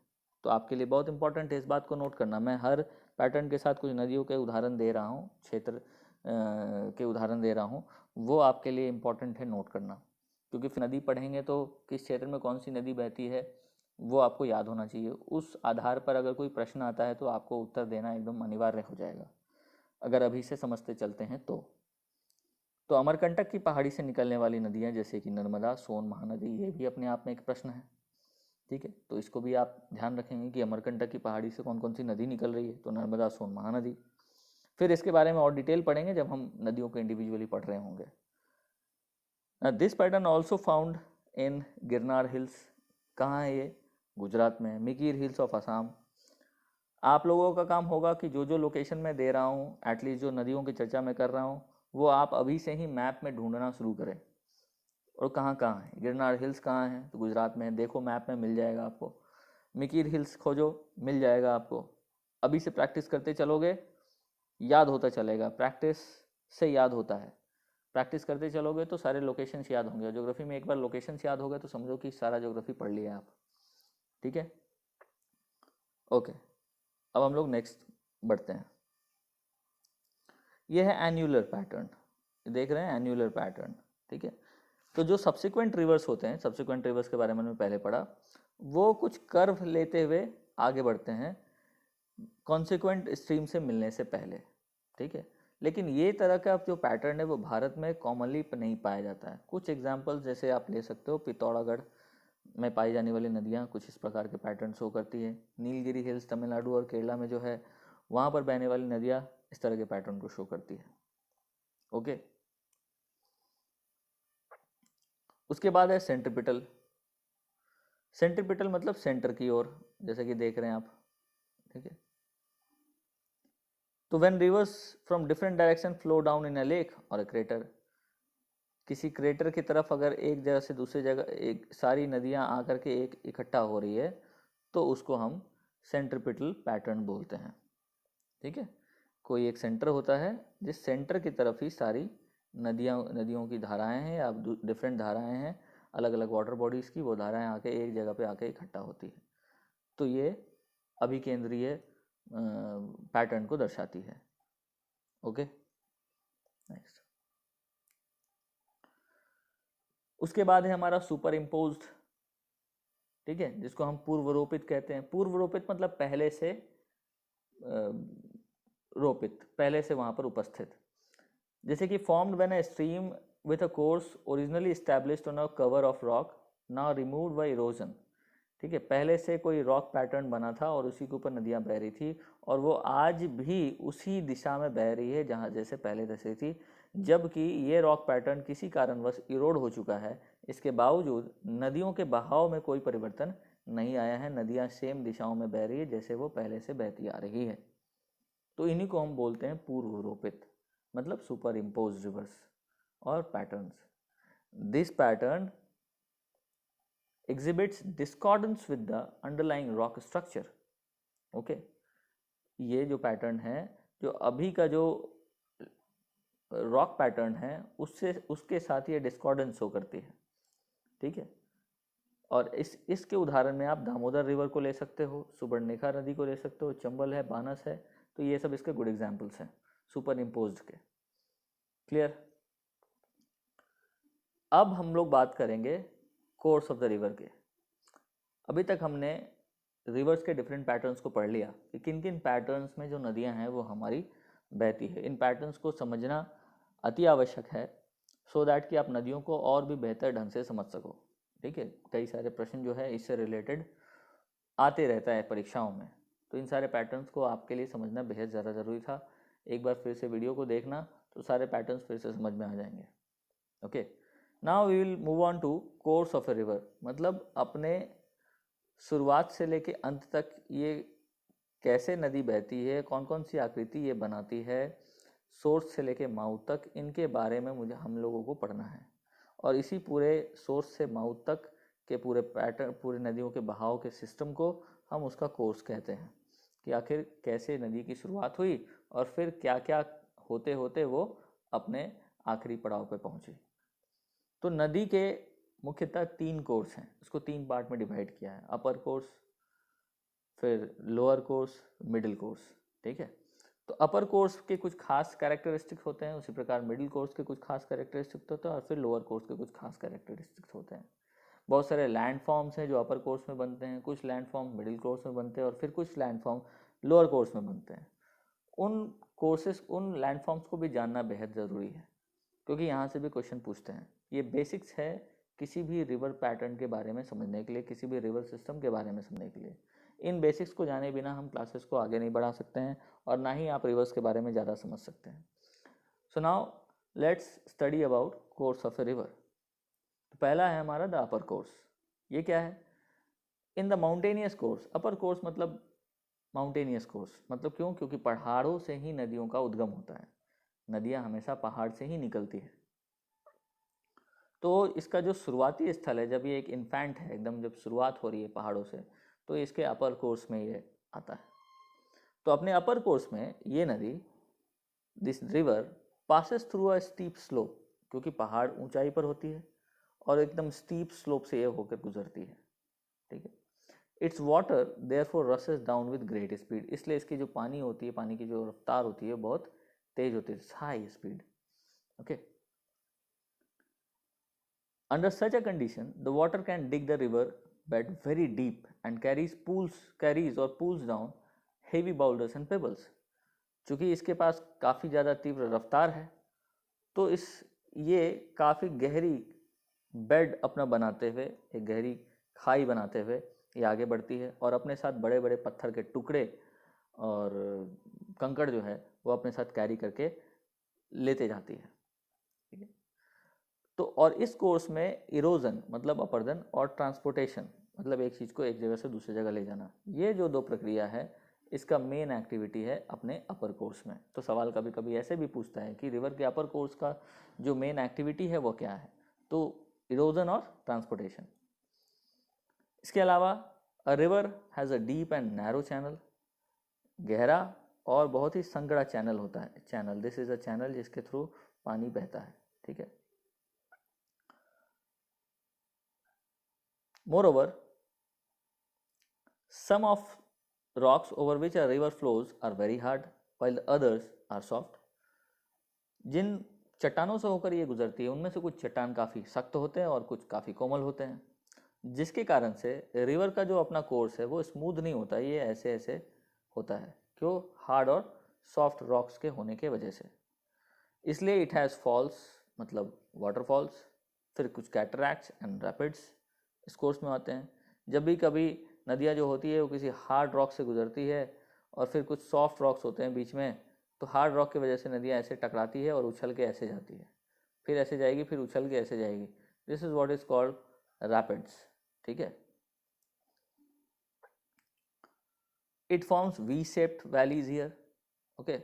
तो आपके लिए बहुत इंपॉर्टेंट है इस बात को नोट करना। मैं हर पैटर्न के साथ कुछ नदियों के उदाहरण दे रहा हूँ, क्षेत्र के उदाहरण दे रहा हूँ, वो आपके लिए इम्पॉर्टेंट है नोट करना, क्योंकि फिर नदी पढ़ेंगे तो किस क्षेत्र में कौन सी नदी बहती है वो आपको याद होना चाहिए। उस आधार पर अगर कोई प्रश्न आता है तो आपको उत्तर देना एकदम अनिवार्य हो जाएगा, अगर अभी से समझते चलते हैं तो अमरकंटक की पहाड़ी से निकलने वाली नदियाँ जैसे कि नर्मदा, सोन, महानदी, ये भी अपने आप में एक प्रश्न है। ठीक है, तो इसको भी आप ध्यान रखेंगे कि अमरकंटक की पहाड़ी से कौन कौन सी नदी निकल रही है, तो नर्मदा, सोन, महानदी। फिर इसके बारे में और डिटेल पढ़ेंगे जब हम नदियों को इंडिविजुअली पढ़ रहे होंगे। This pattern also found in Girnar hills. कहाँ है ये? गुजरात में। Mikir hills of Assam. आप लोगों का काम होगा कि जो जो लोकेशन मैं दे रहा हूँ, एटलीस्ट जो नदियों की चर्चा मैं कर रहा हूँ, वो आप अभी से ही मैप में ढूंढना शुरू करें। और कहाँ कहाँ है गिरनार हिल्स, कहाँ है? तो गुजरात में। देखो मैप में मिल जाएगा आपको। मिकीर हिल्स खोजो, मिल जाएगा आपको। अभी से प्रैक्टिस करते चलोगे, याद होता चलेगा। प्रैक्टिस से याद होता है, प्रैक्टिस करते चलोगे तो सारे लोकेशंस याद होंगे। और ज्योग्राफी में एक बार लोकेशंस याद हो गए तो समझो कि सारा ज्योग्राफी पढ़ लिया आप। ठीक है, ओके। अब हम लोग नेक्स्ट बढ़ते हैं। ये है एन्यूलर पैटर्न, देख रहे हैं एन्यूलर पैटर्न। ठीक है, तो जो सब्सिक्वेंट रिवर्स होते हैं, सब्सिक्वेंट रिवर्स के बारे में मैंने पहले पढ़ा, वो कुछ कर्व लेते हुए आगे बढ़ते हैं कॉन्सिक्वेंट स्ट्रीम से मिलने से पहले। ठीक है, लेकिन ये तरह का जो पैटर्न है वो भारत में कॉमनली नहीं पाया जाता है। कुछ एग्जांपल्स जैसे आप ले सकते हो, पिथौरागढ़ में पाई जाने वाली नदियाँ कुछ इस प्रकार के पैटर्न शो करती है। नीलगिरी हिल्स तमिलनाडु और केरला में जो है वहाँ पर बहने वाली नदियाँ इस तरह के पैटर्न को शो करती है। ओके, उसके बाद है सेंट्रिपिटल। सेंट्रिपिटल मतलब सेंटर की ओर, जैसे कि देख रहे हैं आप। ठीक है, तो when reverse from different direction flow down in a lake और अ क्रेटर, किसी क्रेटर की तरफ अगर एक जगह से दूसरी जगह एक सारी नदियां आकर के एक इकट्ठा हो रही है तो उसको हम सेंट्रिपिटल पैटर्न बोलते हैं। ठीक है, कोई एक सेंटर होता है जिस सेंटर की तरफ ही सारी नदियों की धाराएं हैं या डिफरेंट धाराएं हैं, अलग अलग वाटर बॉडीज़ की, वो धाराएं आके एक जगह पे आके इकट्ठा होती है। तो ये अभिकेंद्रीय पैटर्न को दर्शाती है। Okay, next. उसके बाद है हमारा सुपर इम्पोज्ड। ठीक है, जिसको हम पूर्वरोपित कहते हैं। पूर्वरोपित मतलब पहले से रोपित, पहले से वहाँ पर उपस्थित। जैसे कि formed when a stream with a course originally established on a cover of rock now removed by erosion. ठीक है, पहले से कोई रॉक पैटर्न बना था और उसी के ऊपर नदियाँ बह रही थी, और वो आज भी उसी दिशा में बह रही है जहाँ जैसे पहले दशे थी, जबकि ये रॉक पैटर्न किसी कारणवश इरोड हो चुका है। इसके बावजूद नदियों के बहाव में कोई परिवर्तन नहीं आया है, नदियाँ सेम दिशाओं में बह रही है जैसे वो पहले से बहती आ रही है। तो इन्हीं को हम बोलते हैं पूर्वरोपित, मतलब सुपर इम्पोज रिवर्स और patterns. This pattern exhibits discordance with the underlying rock structure. Okay, ये जो पैटर्न है, जो अभी का जो रॉक पैटर्न है उससे उसके साथ ये डिस्कॉर्डेंस शो करती है, ठीक है। और इसके उदाहरण में आप दामोदर रिवर को ले सकते हो, सुबर्णरेखा नदी को ले सकते हो, चंबल है, बानस है, तो ये सब इसके गुड एग्जाम्पल्स हैं सुपर इम्पोज्ड के। क्लियर। अब हम लोग बात करेंगे कोर्स ऑफ द रिवर के। अभी तक हमने रिवर्स के डिफरेंट पैटर्न्स को पढ़ लिया कि किन किन पैटर्न्स में जो नदियां हैं वो हमारी बहती है। इन पैटर्न्स को समझना अति आवश्यक है सो दैट कि आप नदियों को और भी बेहतर ढंग से समझ सको, ठीक है। कई सारे प्रश्न जो है इससे रिलेटेड आते रहता है परीक्षाओं में, तो इन सारे पैटर्न्स को आपके लिए समझना बेहद ज़्यादा ज़रूरी था। एक बार फिर से वीडियो को देखना तो सारे पैटर्न्स फिर से समझ में आ जाएंगे। Okay, now we will move on to course of a river, मतलब अपने शुरुआत से लेके अंत तक ये कैसे नदी बहती है, कौन कौन सी आकृति ये बनाती है, सोर्स से लेके माउथ तक, इनके बारे में मुझे हम लोगों को पढ़ना है। और इसी पूरे सोर्स से माउथ तक के पूरे पैटर्न, पूरे नदियों के बहाव के सिस्टम को हम उसका कोर्स कहते हैं कि आखिर कैसे नदी की शुरुआत हुई और फिर क्या क्या होते होते वो अपने आखिरी पड़ाव पे पहुंची। तो नदी के मुख्यतः 3 कोर्स हैं, उसको 3 पार्ट में डिवाइड किया है, अपर कोर्स, फिर लोअर कोर्स, मिडिल कोर्स, ठीक है। तो अपर कोर्स के कुछ खास कैरेक्टरिस्टिक्स होते हैं, उसी प्रकार मिडिल कोर्स के कुछ खास कैरेक्टरिस्टिक्स होते हैं और फिर लोअर कोर्स के कुछ खास कैरेक्टरिस्टिक्स होते हैं। बहुत सारे लैंड फॉर्म्स हैं जो अपर कोर्स में बनते हैं, कुछ लैंड फॉर्म मिडिल कोर्स में बनते हैं और फिर कुछ लैंड फॉर्म लोअर कोर्स में बनते हैं। उन कोर्सेस, उन लैंड फॉर्म्स को भी जानना बेहद ज़रूरी है क्योंकि यहाँ से भी क्वेश्चन पूछते हैं। ये बेसिक्स है किसी भी रिवर पैटर्न के बारे में समझने के लिए, किसी भी रिवर सिस्टम के बारे में समझने के लिए। इन बेसिक्स को जाने बिना हम क्लासेस को आगे नहीं बढ़ा सकते हैं और ना ही आप रिवर्स के बारे में ज़्यादा समझ सकते हैं। So now let's study about course of a river. तो पहला है हमारा द अपर कोर्स। ये क्या है? In the mountainous course, upper course मतलब माउंटेनियस कोर्स, मतलब क्यों? क्योंकि पहाड़ों से ही नदियों का उद्गम होता है, नदियाँ हमेशा पहाड़ से ही निकलती है। तो इसका जो शुरुआती स्थल है, जब ये एक इन्फेंट है, एकदम जब शुरुआत हो रही है पहाड़ों से, तो इसके अपर कोर्स में ये आता है। तो अपने अपर कोर्स में ये नदी, this river passes through a steep slope, क्योंकि पहाड़ ऊंचाई पर होती है और एकदम स्टीप स्लोप से ये होकर गुजरती है, ठीक है। It's water therefore रसेस down with great speed, इसलिए इसकी जो पानी होती है, पानी की जो रफ्तार होती है बहुत तेज होती है, high speed, okay. Under such a condition, the water can dig the river bed very deep and carries or pulls down heavy boulders and pebbles. चूँकि इसके पास काफ़ी ज़्यादा तीव्र रफ्तार है, तो ये काफ़ी गहरी बेड अपना बनाते हुए, एक गहरी खाई बनाते हुए ये आगे बढ़ती है और अपने साथ बड़े बड़े पत्थर के टुकड़े और कंकड़ जो है वो अपने साथ कैरी करके लेते जाती है, ठीक है। तो और इस कोर्स में इरोजन मतलब अपरदन और ट्रांसपोर्टेशन मतलब एक चीज़ को एक जगह से दूसरी जगह ले जाना, ये जो 2 प्रक्रिया है इसका मेन एक्टिविटी है अपने अपर कोर्स में। तो सवाल कभी कभी ऐसे भी पूछता है कि रिवर के अपर कोर्स का जो मेन एक्टिविटी है वो क्या है, तो इरोजन और ट्रांसपोर्टेशन। इसके अलावा a river has a deep and narrow channel, गहरा और बहुत ही संकड़ा चैनल होता है, channel, this is a channel जिसके थ्रू पानी बहता है, ठीक है। Moreover, some of rocks over which a river flows are very hard, while the others are soft. जिन चट्टानों से होकर ये गुजरती है उनमें से कुछ चट्टान काफ़ी सख्त होते हैं और कुछ काफ़ी कोमल होते हैं, जिसके कारण से रिवर का जो अपना कोर्स है वो स्मूथ नहीं होता, ये ऐसे ऐसे होता है। क्यों? हार्ड और सॉफ्ट रॉक्स के होने के वजह से। इसलिए इट हैज़ फॉल्स मतलब वाटरफॉल्स, फिर कुछ कैटरैक्ट्स एंड रैपिड्स इस कोर्स में आते हैं। जब भी कभी नदियाँ जो होती है वो किसी हार्ड रॉक से गुजरती है और फिर कुछ सॉफ्ट रॉक्स होते हैं बीच में, तो हार्ड रॉक की वजह से नदियाँ ऐसे टकराती है और उछल के ऐसे जाती है, फिर ऐसे जाएगी, फिर उछल के ऐसे जाएगी। This is what is called rapids, ठीक है। It forms V shaped valleys here, okay,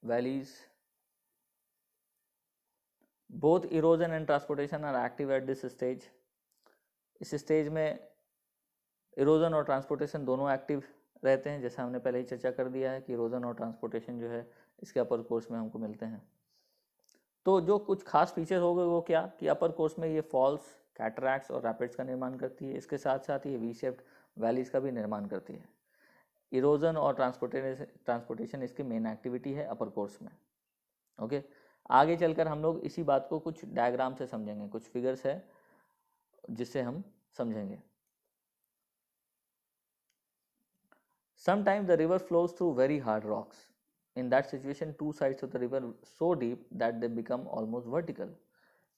valleys. Both erosion and transportation are active at this stage. इस स्टेज में इरोजन और ट्रांसपोर्टेशन दोनों एक्टिव रहते हैं, जैसा हमने पहले ही चर्चा कर दिया है कि इरोजन और ट्रांसपोर्टेशन जो है इसके अपर कोर्स में हमको मिलते हैं। तो जो कुछ खास फीचर हो गए वो क्या कि अपर कोर्स में ये फॉल्स, कैटरैक्ट्स और रैपिड्स का निर्माण करती है, इसके साथ साथ ये वी शेप्ड वैलीज का भी निर्माण करती है। इरोजन और ट्रांसपोर्टेशन इसकी मेन एक्टिविटी है अपर कोर्स में। ओके, आगे चलकर हम लोग इसी बात को कुछ डायग्राम से समझेंगे, कुछ फिगर्स है जिससे हम समझेंगे। Sometimes the river flows through very hard rocks. In that situation, two sides of the river so deep that they become almost vertical.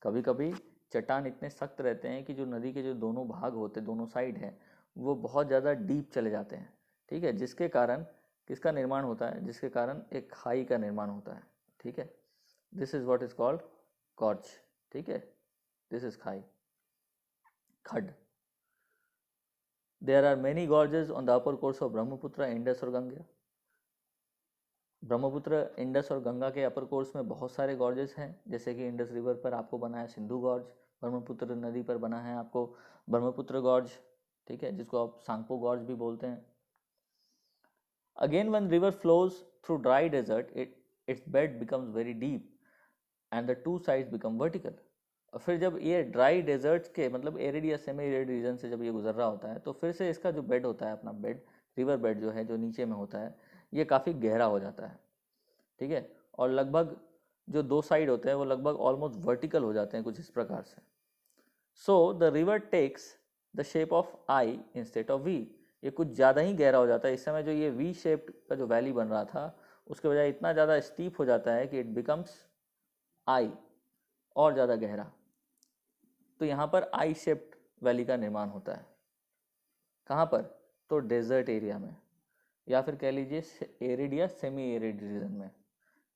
कभी कभी चट्टान इतने सख्त रहते हैं कि जो नदी के जो दोनों भाग होते हैं, दोनों साइड हैं, वो बहुत ज़्यादा डीप चले जाते हैं। ठीक है, जिसके कारण किसका निर्माण होता है, जिसके कारण एक खाई का निर्माण होता है। ठीक है, this is what is called gorge. ठीक है, दिस इज खाई, खड। There are many gorges on the upper course of Brahmaputra, Indus और गंगा। ब्रह्मपुत्र, इंडस और गंगा के अपर कोर्स में बहुत सारे गॉर्जेस हैं, जैसे कि इंडस रिवर पर आपको बना है सिंधु गॉर्ज, ब्रह्मपुत्र नदी पर बना है आपको ब्रह्मपुत्र गॉर्ज। ठीक है, जिसको आप सांगपो गॉर्ज भी बोलते हैं। Again when river flows through dry desert, its bed becomes very deep and the two sides become vertical. और फिर जब ये ड्राई डेजर्ट के मतलब एरिड या सेमी एरिड रीजन से जब ये गुजर रहा होता है, तो फिर से इसका जो बेड होता है, अपना बेड, रिवर बेड जो है, जो नीचे में होता है, ये काफ़ी गहरा हो जाता है। ठीक है, और लगभग जो दो साइड होते हैं वो लगभग ऑलमोस्ट वर्टिकल हो जाते हैं, कुछ इस प्रकार से। So the river takes the shape of I instead of V. ये कुछ ज़्यादा ही गहरा हो जाता है। इस समय जो ये वी शेप का जो वैली बन रहा था, उसके बजाय इतना ज़्यादा स्टीप हो जाता है कि इट बिकम्स आई, और ज़्यादा गहरा। तो यहाँ पर आई शेप्ड वैली का निर्माण होता है। कहाँ पर? तो डेजर्ट एरिया में, या फिर कह लीजिए एरिड या सेमी एरिड रीजन में।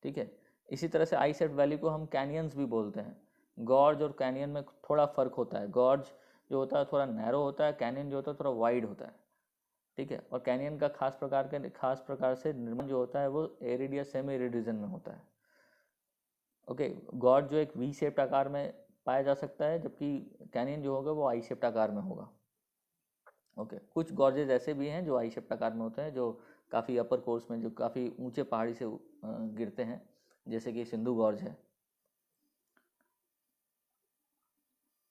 ठीक है, इसी तरह से आई शेप्ड वैली को हम कैनियंस भी बोलते हैं। गॉर्ज और कैनियन में थोड़ा फर्क होता है। गॉर्ज जो होता है थोड़ा नैरो होता है, कैनियन जो होता है थोड़ा वाइड होता है। ठीक है, और कैनियन का खास प्रकार से निर्माण जो होता है वो एरिड या सेमी एरिड रीजन में होता है। ओके, गॉर्ज जो एक वी शेप्ड आकार में पाया जा सकता है, जबकि कैनियन जो होगा वो आई शेप्ड आकार में होगा। ओके, कुछ गॉर्जेज ऐसे भी हैं जो आई शेप्ड आकार में होते हैं, जो काफ़ी अपर कोर्स में, जो काफ़ी ऊंचे पहाड़ी से गिरते हैं, जैसे कि सिंधु गॉर्ज है।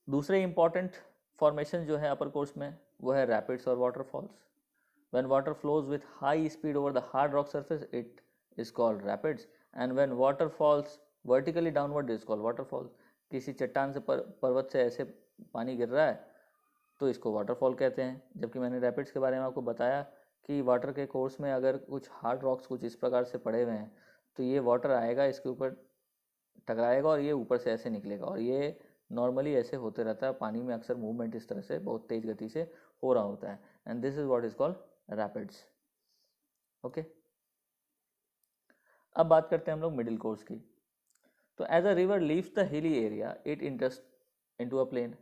दूसरे इंपॉर्टेंट फॉर्मेशन जो है अपर कोर्स में वो है रैपिड्स और waterfalls. When water flows with high speed over the hard rock surface, it is called rapids, and when water falls vertically downward, is called waterfall. किसी चट्टान से पर्वत से ऐसे पानी गिर रहा है तो इसको वाटरफॉल कहते हैं। जबकि मैंने रैपिड्स के बारे में आपको बताया कि वाटर के कोर्स में अगर कुछ हार्ड रॉक्स कुछ इस प्रकार से पड़े हुए हैं, तो ये वाटर आएगा, इसके ऊपर टकराएगा और ये ऊपर से ऐसे निकलेगा, और ये नॉर्मली ऐसे होते रहता है। पानी में अक्सर मूवमेंट इस तरह से बहुत तेज गति से हो रहा होता है, and this is what is called rapids. Okay, अब बात करते हैं हम लोग मिडिल कोर्स की। तो as a river leaves the hilly area, it enters into a plain.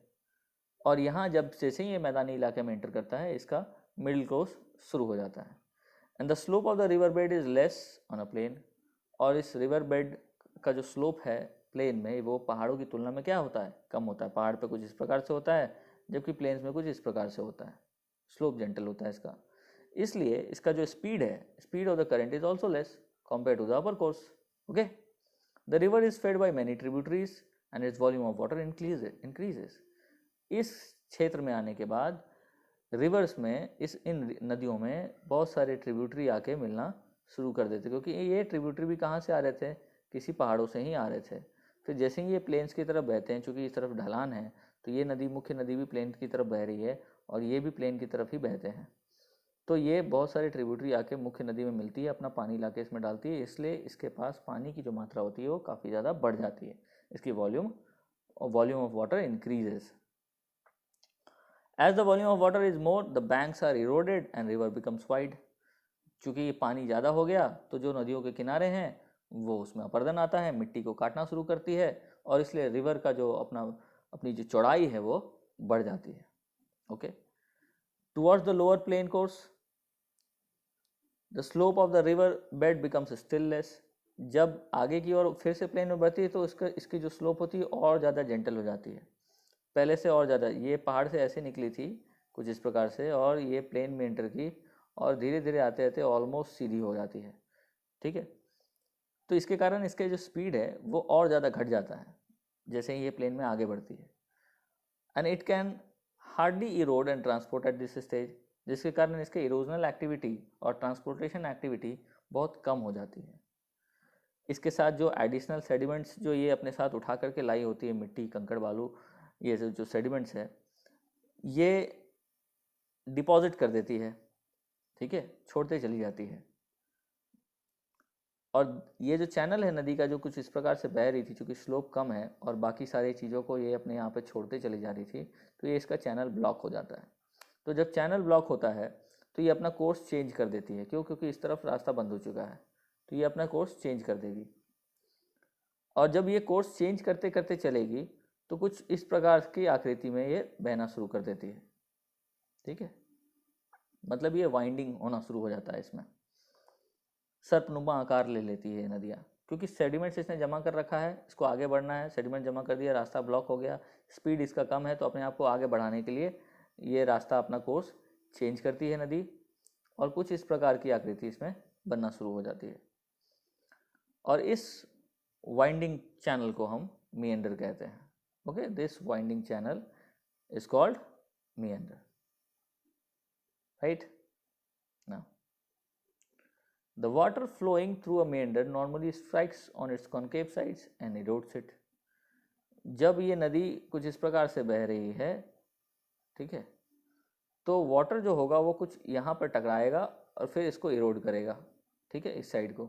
और यहाँ जब जैसे ही ये मैदानी इलाके में एंटर करता है, इसका मिडिल कोर्स शुरू हो जाता है। And the slope of the river bed is less on a plain. और इस रिवर बेड का जो स्लोप है प्लेन में, वो पहाड़ों की तुलना में क्या होता है? कम होता है। पहाड़ पे कुछ इस प्रकार से होता है, जबकि प्लेन्स में कुछ इस प्रकार से होता है। स्लोप जेंटल होता है इसका, इसलिए इसका जो स्पीड है, speed of the current is also less compare to the upper course. Okay, the river is fed by many tributaries and its volume of water increases. इस क्षेत्र में आने के बाद रिवर्स में इन नदियों में बहुत सारे ट्रिब्यूटरी आके मिलना शुरू कर देते, क्योंकि ये ट्रिब्यूटरी भी कहाँ से आ रहे थे? किसी पहाड़ों से ही आ रहे थे। फिर जैसे ही ये प्लेन्स की तरफ बहते हैं, चूँकि इस तरफ ढलान है, तो ये नदी, मुख्य नदी भी प्लेन की तरफ बह रही है, और ये भी प्लेन की तरफ ही बहते हैं। तो ये बहुत सारे ट्रिब्यूटरी आके मुख्य नदी में मिलती है, अपना पानी लाके इसमें डालती है, इसलिए इसके पास पानी की जो मात्रा होती है वो काफ़ी ज़्यादा बढ़ जाती है। इसकी volume of water increases. As the volume of water is more, the banks are eroded and river becomes wide. चूँकि ये पानी ज़्यादा हो गया, तो जो नदियों के किनारे हैं वो उसमें अपर्दन आता है, मिट्टी को काटना शुरू करती है, और इसलिए रिवर का जो अपनी जो चौड़ाई है वो बढ़ जाती है। Okay, towards the lower plain course, the slope of the river bed becomes still less. जब आगे की ओर फिर से प्लेन में बढ़ती है, तो इसकी जो स्लोप होती है और ज़्यादा जेंटल हो जाती है, पहले से और ज़्यादा। ये पहाड़ से ऐसे निकली थी कुछ इस प्रकार से, और ये प्लेन में एंटर की, और धीरे धीरे आते आते ऑलमोस्ट सीधी हो जाती है, ठीक है। तो इसके कारण इसके जो स्पीड है वो और ज़्यादा घट जाता है जैसे ही ये प्लेन में आगे बढ़ती है। And it can hardly Erode and transport eight this stage, जिसके कारण इसके इरोजनल एक्टिविटी और ट्रांसपोर्टेशन एक्टिविटी बहुत कम हो जाती है। इसके साथ जो एडिशनल सेडिमेंट्स जो ये अपने साथ उठा करके लाई होती है, मिट्टी, कंकड़, बालू, ये जो सेडिमेंट्स है ये डिपॉजिट कर देती है, ठीक है, छोड़ते चली जाती है। और ये जो चैनल है नदी का जो कुछ इस प्रकार से बह रही थी, चूँकि स्लोप कम है और बाकी सारी चीज़ों को ये अपने यहाँ पे छोड़ते चली जा रही थी, तो ये इसका चैनल ब्लॉक हो जाता है। तो जब चैनल ब्लॉक होता है तो ये अपना कोर्स चेंज कर देती है। क्यों? क्योंकि इस तरफ रास्ता बंद हो चुका है, तो ये अपना कोर्स चेंज कर देगी। और जब ये कोर्स चेंज करते करते चलेगी तो कुछ इस प्रकार की आकृति में ये बहना शुरू कर देती है, ठीक है। मतलब ये वाइंडिंग होना शुरू हो जाता है, इसमें सर्पनुमा आकार ले लेती है नदियाँ, क्योंकि सेडिमेंट्स इसने जमा कर रखा है, इसको आगे बढ़ना है, सेडिमेंट जमा कर दिया, रास्ता ब्लॉक हो गया, स्पीड इसका कम है, तो अपने आप को आगे बढ़ाने के लिए ये रास्ता अपना कोर्स चेंज करती है नदी, और कुछ इस प्रकार की आकृति इसमें बनना शुरू हो जाती है। और इस वाइंडिंग चैनल को हम मीएंडर कहते हैं। Okay, this winding channel is called meander, right. Now the water flowing through a meander normally strikes on its concave sides and erodes it. जब ये नदी कुछ इस प्रकार से बह रही है, ठीक है, तो वाटर जो होगा वो कुछ यहाँ पर टकराएगा और फिर इसको इरोड करेगा, ठीक है, इस साइड को।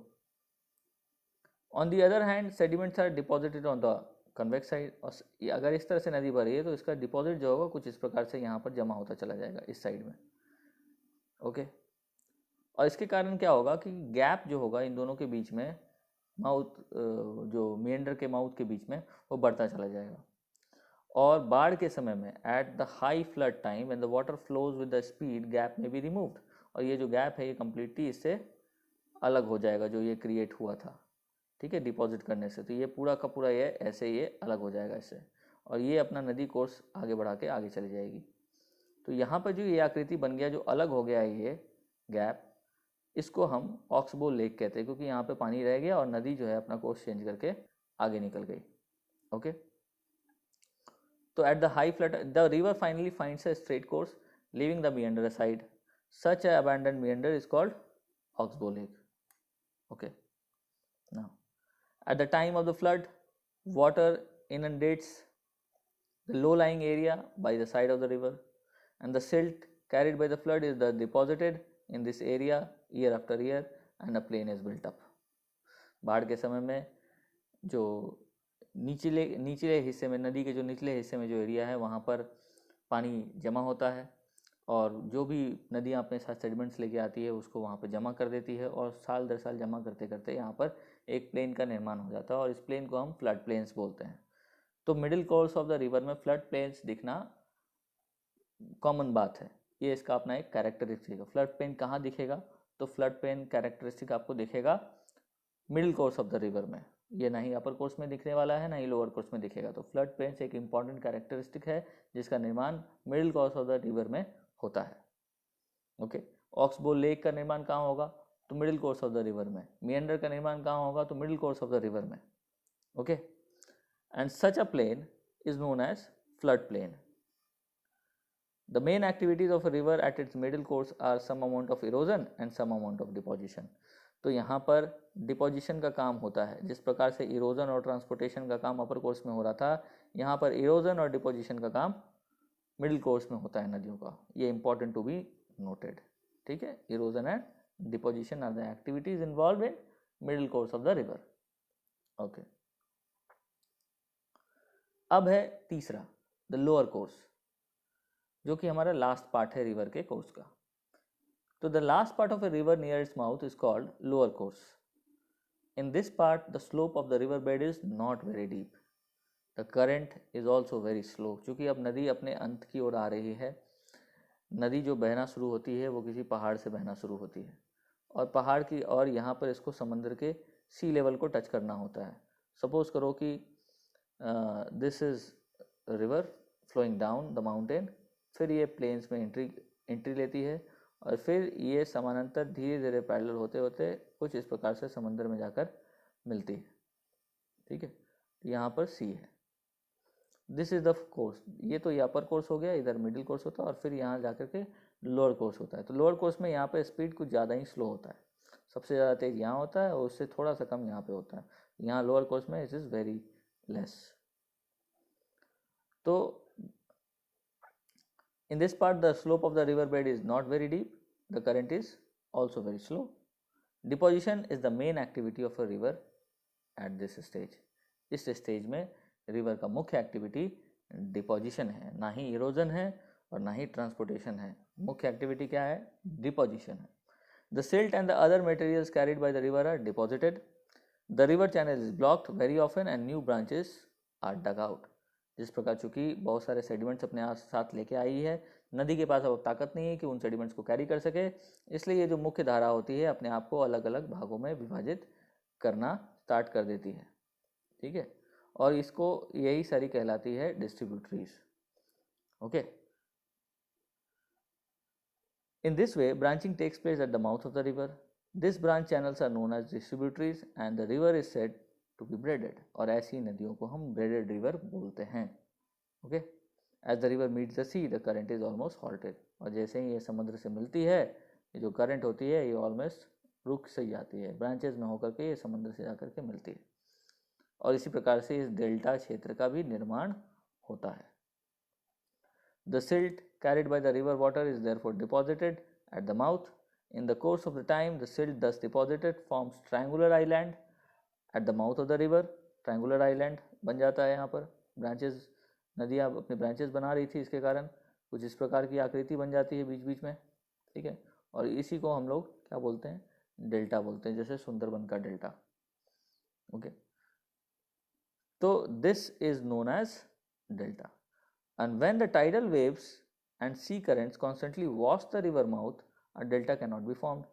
On the other hand sediments are deposited on the convex side, और अगर इस तरह से नदी बह रही है तो इसका डिपॉजिट जो होगा कुछ इस प्रकार से यहाँ पर जमा होता चला जाएगा इस साइड में, ओके। और इसके कारण क्या होगा कि गैप जो होगा इन दोनों के बीच में, माउथ जो मेंढर के माउथ के बीच में, वो बढ़ता चला जाएगा। और बाढ़ के समय में at the high flood time when the water flows with the speed, gap में बी रिमूव्ड, और ये जो गैप है ये कम्प्लीटली इससे अलग हो जाएगा जो ये क्रिएट हुआ था, ठीक है, डिपॉजिट करने से। तो ये पूरा का पूरा ये ऐसे ये अलग हो जाएगा इससे, और ये अपना नदी कोर्स आगे बढ़ा के आगे चली जाएगी। तो यहाँ पर जो ये आकृति बन गया, जो अलग हो गया है ये गैप, इसको हम ऑक्सबो लेक कहते हैं, क्योंकि यहाँ पे पानी रह गया और नदी जो है अपना कोर्स चेंज करके आगे निकल गई, ओके। तो at the high flood the river finally finds a straight course leaving the meander aside. Such a abandoned meander is called Oxbow Lake, okay. Now at the time of the flood, water inundates the low-lying area by the side of the river, and the silt carried by the flood is deposited in this area year after year and a plain is built up. बाढ़ के समय में जो निचले हिस्से में, नदी के जो निचले हिस्से में जो एरिया है वहाँ पर पानी जमा होता है, और जो भी नदियाँ अपने साथ सेडिमेंट्स लेके आती है उसको वहाँ पर जमा कर देती है, और साल दर साल जमा करते करते यहाँ पर एक प्लेन का निर्माण हो जाता है, और इस प्लेन को हम फ्लड प्लेन्स बोलते हैं। तो middle course of the river में फ्लड प्लेन्स दिखना कॉमन बात है, ये इसका अपना एक कैरेक्टरिस्टिक है। फ्लड प्लेन कहाँ दिखेगा? तो फ्लड प्लेन कैरेक्टरिस्टिक आपको दिखेगा middle course of the river में, ये ना ही अपर कोर्स में दिखने वाला है ना ही लोअर कोर्स में दिखेगा। तो फ्लड प्लेन्स एक इंपॉर्टेंट कैरेक्टरिस्टिक है जिसका निर्माण middle course of the river में होता है, ओके। ऑक्सबो लेक का निर्माण कहाँ होगा? तो middle course of the river में। मिएंडर का निर्माण कहाँ होगा? तो middle course of the river में, okay. And such a plain is known as flood plain. The main activities of a river at its middle course are some amount of erosion and some amount of deposition. तो यहाँ पर deposition का काम होता है, जिस प्रकार से इरोजन और ट्रांसपोर्टेशन का काम अपर कोर्स में हो रहा था, यहाँ पर इरोजन और डिपोजिशन का काम मिडिल कोर्स में होता है नदियों का। ये इंपॉर्टेंट टू बी नोटेड, ठीक है। Erosion and deposition are the activities involve in middle course of the river, okay. अब है तीसरा, द लोअर कोर्स, जो कि हमारा लास्ट पार्ट है रिवर के कोर्स का। तो the last part of a river near its mouth is called lower course. In this part the slope of the river bed is not very deep, the current is also very slow. क्योंकि अब नदी अपने अंत की ओर आ रही है, नदी जो बहना शुरू होती है वो किसी पहाड़ से बहना शुरू होती है, और पहाड़ की, और यहाँ पर इसको समंदर के सी लेवल को टच करना होता है। सपोज करो कि this is river flowing down the mountain, फिर ये प्लेन्स में एंट्री लेती है, और फिर ये समानांतर धीरे धीरे पैरेलल होते होते कुछ इस प्रकार से समुद्र में जाकर मिलती है। ठीक है, यहाँ पर सी है। दिस इज द कोर्स, ये तो ये अपर कोर्स हो गया, इधर मिडिल कोर्स होता है और फिर यहाँ जाकर के लोअर कोर्स होता है। तो लोअर कोर्स में यहाँ पे स्पीड कुछ ज़्यादा ही स्लो होता है, सबसे ज़्यादा तेज यहाँ होता है और उससे थोड़ा सा कम यहाँ पे होता है। यहाँ लोअर कोर्स में इट इज़ वेरी लेस। तो in this part the slope of the river bed is not very deep, the current is also very slow. Deposition is the main activity of a river at this stage. इस stage में river का मुख्य activity deposition है, ना ही erosion है और ना ही transportation है। मुख्य एक्टिविटी क्या है? डिपोजिशन है। The silt and the other materials carried by the river are deposited. The river channel is blocked very often and new branches are dug out. जिस प्रकार चूंकि बहुत सारे सेडिमेंट्स अपने साथ लेके आई है, नदी के पास अब ताकत नहीं है कि उन सेडिमेंट्स को कैरी कर सके, इसलिए ये जो मुख्य धारा होती है अपने आप को अलग अलग भागों में विभाजित करना स्टार्ट कर देती है। ठीक है, और इसको यही सारी कहलाती है distributaries. Okay, in this way branching takes place at the mouth of the river. This branch channels are known as distributaries and the river is said to be braided, और ऐसी नदियों को हम braided river बोलते हैं। Okay, as the river meets the sea the current is almost halted, और जैसे ही ये समुद्र से मिलती है ये जो करंट होती है ये ऑलमोस्ट रुक से जाती है, ब्रांचेज में होकर के ये समुद्र से जाकर के मिलती है। और इसी प्रकार से इस डेल्टा क्षेत्र का भी निर्माण होता है। The silt carried by the river water is therefore deposited at the mouth. In the course of the time, the silt thus deposited forms triangular island at the mouth of the river. Triangular island बन जाता है यहाँ पर, branches, नदियाँ अपने branches बना रही थी, इसके कारण कुछ इस प्रकार की आकृति बन जाती है बीच बीच में। ठीक है, और इसी को हम लोग क्या बोलते हैं? डेल्टा बोलते हैं, जैसे सुंदरबन का डेल्टा। ओके, तो this is known as delta. And when the tidal waves and sea currents constantly wash the river mouth, a delta cannot be formed.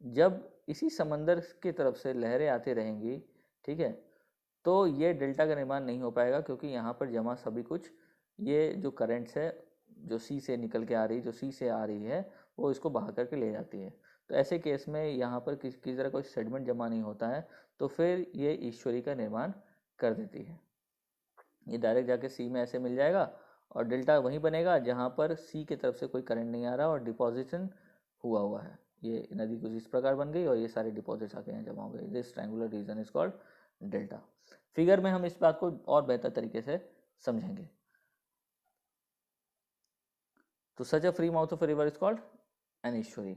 जब इसी समंदर की तरफ से लहरें आती रहेंगी, ठीक है, तो ये डेल्टा का निर्माण नहीं हो पाएगा, क्योंकि यहाँ पर जमा सभी कुछ ये जो करंट्स है जो सी से निकल के आ रही, जो सी से आ रही है, वो इसको बहा करके ले जाती है। तो ऐसे केस में यहाँ पर किसी तरह कोई सेडिमेंट जमा नहीं होता है, तो फिर ये ईश्वरी का निर्माण कर देती है। ये डायरेक्ट जाके सी में ऐसे मिल जाएगा और डेल्टा वहीं बनेगा जहाँ पर सी की तरफ से कोई करंट नहीं आ रहा और डिपॉजिशन हुआ है। ये नदी कुछ इस प्रकार बन गई और ये सारे डिपॉजिट्स आके यहाँ जमा हो गए। This triangular region is called delta. Figure में हम इस बात को और बेहतर तरीके से समझेंगे। तो such a free mouth of a river is called an estuary.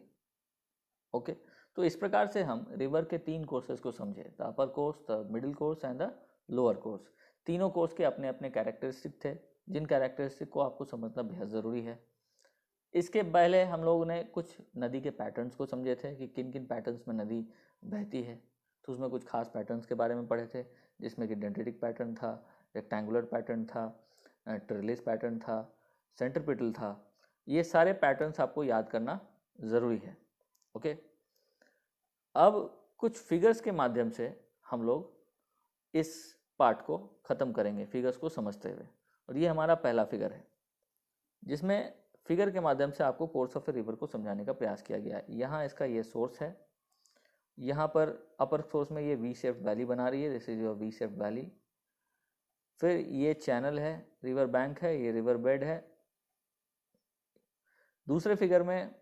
Okay, तो इस प्रकार से हम रिवर के तीन कोर्सेज को समझे, the upper course, the middle course and the lower course. तीनों कोर्स के अपने अपने कैरेक्टरिस्टिक थे, जिन कैरेक्टरिस्टिक को आपको समझना बेहद ज़रूरी है। इसके पहले हम लोगों ने कुछ नदी के पैटर्न्स को समझे थे कि किन किन पैटर्न्स में नदी बहती है। तो उसमें कुछ खास पैटर्न्स के बारे में पढ़े थे, जिसमें कि डेंड्रिटिक पैटर्न था, रेक्टेंगुलर पैटर्न था, ट्रेलिस पैटर्न था, सेंट्रीपिटल था। ये सारे पैटर्न्स आपको याद करना ज़रूरी है। ओके, अब कुछ फिगर्स के माध्यम से हम लोग इस पार्ट को ख़त्म करेंगे, फिगर्स को समझते हुए। और ये हमारा पहला फिगर है, जिसमें फिगर के माध्यम से आपको कोर्स ऑफ ए रिवर को समझाने का प्रयास किया गया है। यहाँ इसका ये सोर्स है, यहाँ पर अपर सोर्स में ये वी शेप्ड वैली बना रही है, this is your we shaped valley. फिर ये चैनल है, रिवर बैंक है, ये रिवर बेड है। दूसरे फिगर में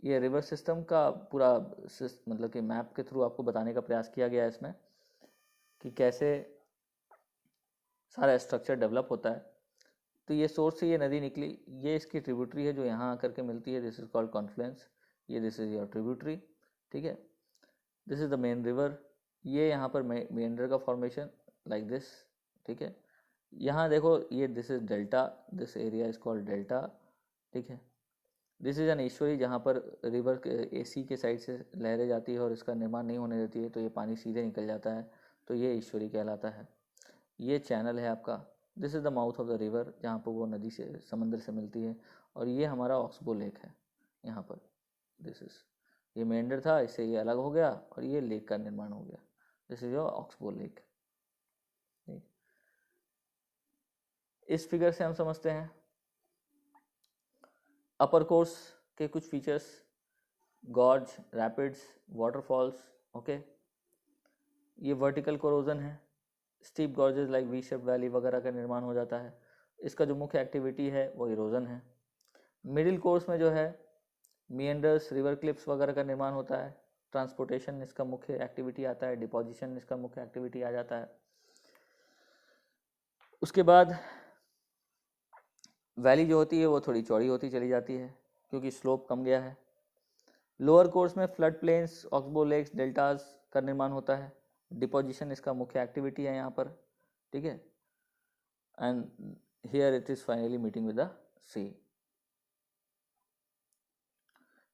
ये रिवर सिस्टम का पूरा मतलब कि मैप के थ्रू आपको बताने का प्रयास किया गया है इसमें, कि कैसे सारा स्ट्रक्चर डेवलप होता है। तो ये सोर्स से ये नदी निकली, ये इसकी ट्रिब्यूटरी है जो यहाँ आकर के मिलती है, दिस इज कॉल्ड कॉन्फ्लुएंस। ये दिस इज योर ट्रिब्यूटरी। ठीक है, this is the main river. ये यहाँ पर मेंडर का फॉर्मेशन लाइक दिस। ठीक है, यहाँ देखो ये this is delta, this area is called delta. ठीक है, दिस इज एन ईश्वरी, जहाँ पर रिवर के सी के साइड से लहरें जाती है और इसका निर्माण नहीं होने देती है, तो ये पानी सीधे निकल जाता है, तो ये ईश्वरी कहलाता है। ये चैनल है आपका, this is the mouth of the river, जहाँ पर वो नदी से समंदर से मिलती है। और ये हमारा ऑक्सबो लेक है यहाँ पर, दिस इज, ये मेंडर था, इससे ये अलग हो गया और ये लेक का निर्माण हो गया, this is your oxbow lake. इस फिगर से हम समझते हैं अपर कोर्स के कुछ features, gorge, rapids, waterfalls. Okay, ये वर्टिकल कोरोजन है, steep gorges like V shape valley वगैरह का निर्माण हो जाता है। इसका जो मुख्य एक्टिविटी है वो इरोजन है। मिडिल कोर्स में जो है मिएंडर्स, रिवर क्लिप्स वगैरह का निर्माण होता है। ट्रांसपोर्टेशन इसका मुख्य एक्टिविटी आता है। डिपोजिशन इसका मुख्य एक्टिविटी आ जाता है। उसके बाद वैली जो होती है वो थोड़ी चौड़ी होती चली जाती है क्योंकि स्लोप कम गया है। लोअर कोर्स में flood plains, oxbow lakes, deltas का निर्माण होता है। डिपोजिशन इसका मुख्य एक्टिविटी है यहाँ पर, ठीक है। And here it is finally meeting with the sea.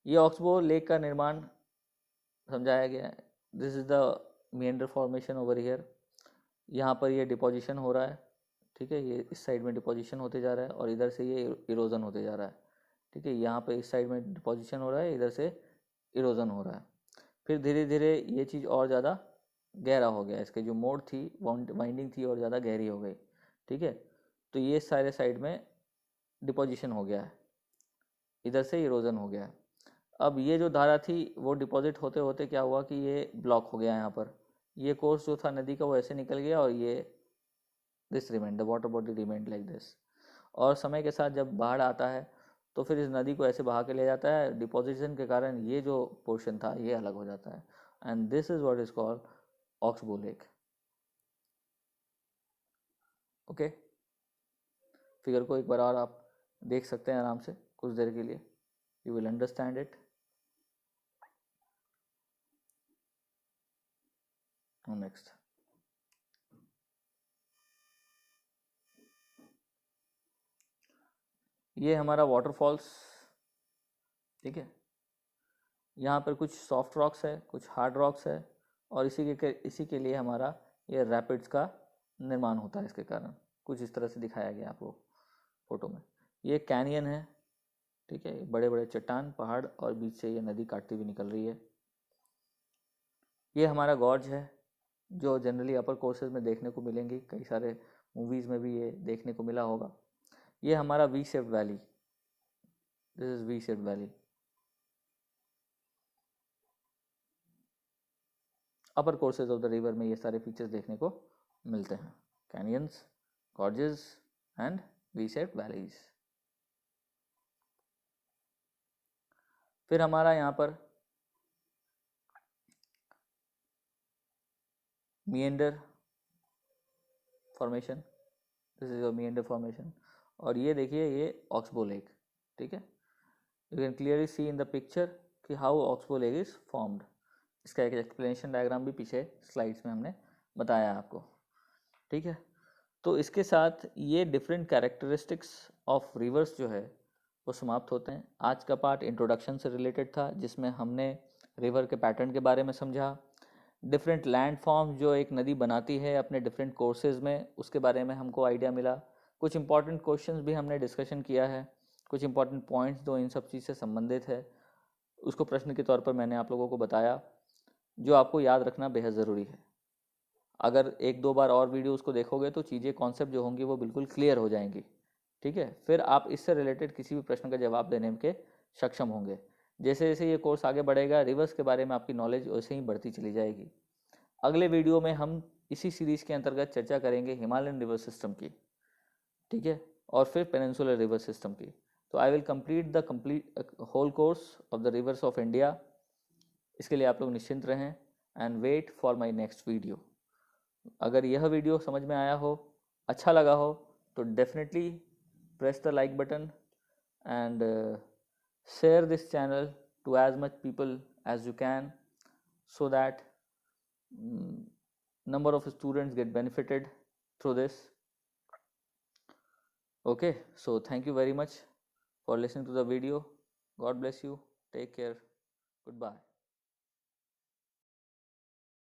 ये ऑक्सबो लेक का निर्माण समझाया गया है। This is the meander formation over here. यहाँ पर ये डिपोजिशन हो रहा है, ठीक है। ये इस साइड में डिपोजिशन होते जा रहा है और इधर से ये इरोजन होते जा रहा है, ठीक है। यहाँ पे इस साइड में डिपोजिशन हो रहा है, इधर से इरोजन हो रहा है। फिर धीरे धीरे ये चीज़ और ज़्यादा गहरा हो गया, इसके जो मोड थी, वाइंडिंग थी, और ज़्यादा गहरी हो गई, ठीक है। तो ये सारे साइड में डिपोजिशन हो गया है, इधर से इरोजन हो गया है। अब ये जो धारा थी वो डिपॉजिट होते होते क्या हुआ कि ये ब्लॉक हो गया यहाँ पर। ये कोर्स जो था नदी का वो ऐसे निकल गया और ये this remained, the water body remained like this. और समय के साथ जब बाढ़ आता है तो फिर इस नदी को ऐसे बहा के ले जाता है। डिपोजिशन के कारण ये जो पोर्शन था ये अलग हो जाता है, and this is what is called oxbow lake. Okay, figure को एक बार और आप देख सकते हैं आराम से कुछ देर के लिए, you will understand it. Next, ये हमारा वाटरफॉल्स, ठीक है। यहाँ पर कुछ सॉफ्ट रॉक्स है, कुछ हार्ड रॉक्स है, और इसी के लिए हमारा ये रैपिड्स का निर्माण होता है। इसके कारण कुछ इस तरह से दिखाया गया आपको फोटो में। ये कैनियन है, ठीक है। बड़े बड़े चट्टान, पहाड़, और बीच से ये नदी काटती हुई निकल रही है। ये हमारा गॉर्ज है जो जनरली अपर कोर्सेज में देखने को मिलेंगी, कई सारे मूवीज़ में भी ये देखने को मिला होगा। ये हमारा V shaped valley, this is V shaped valley. Upper courses of the river में ये सारे फीचर्स देखने को मिलते हैं, canyons, gorges and V shaped valleys. फिर हमारा यहाँ पर meander formation, this is your meander formation. और ये देखिए ये ऑक्सबो लेक, ठीक है। You can clearly see in the picture कि how oxbow lake is formed. इसका एक एक्सप्लेनेशन डायग्राम भी पीछे स्लाइड्स में हमने बताया आपको, ठीक है। तो इसके साथ ये डिफरेंट कैरेक्टरिस्टिक्स ऑफ रिवर्स जो है वो समाप्त होते हैं। आज का पार्ट इंट्रोडक्शन से रिलेटेड था, जिसमें हमने रिवर के पैटर्न के बारे में समझा, डिफरेंट लैंड फॉर्म्स जो एक नदी बनाती है अपने डिफरेंट कोर्सेज में, उसके बारे में हमको आइडिया मिला। कुछ इंपॉर्टेंट क्वेश्चंस भी हमने डिस्कशन किया है, कुछ इंपॉर्टेंट पॉइंट्स जो इन सब चीज़ से संबंधित है उसको प्रश्न के तौर पर मैंने आप लोगों को बताया, जो आपको याद रखना बेहद ज़रूरी है। अगर एक दो बार और वीडियो उसको देखोगे तो चीज़ें, कॉन्सेप्ट जो होंगी वो बिल्कुल क्लियर हो जाएंगी, ठीक है। फिर आप इससे रिलेटेड किसी भी प्रश्न का जवाब देने के सक्षम होंगे। जैसे जैसे ये कोर्स आगे बढ़ेगा, रिवर्स के बारे में आपकी नॉलेज वैसे ही बढ़ती चली जाएगी। अगले वीडियो में हम इसी सीरीज़ के अंतर्गत चर्चा करेंगे हिमालयन रिवर सिस्टम की, ठीक है, और फिर पेनिनसुलर रिवर सिस्टम की। तो I will complete whole course of the rivers of India. इसके लिए आप लोग निश्चिंत रहें and wait for my next video. अगर यह वीडियो समझ में आया हो, अच्छा लगा हो, तो definitely press the like button and share this channel to as much people as you can, so that number of students get benefited through this. Okay, so thank you very much for listening to the video. God bless you. Take care. Goodbye.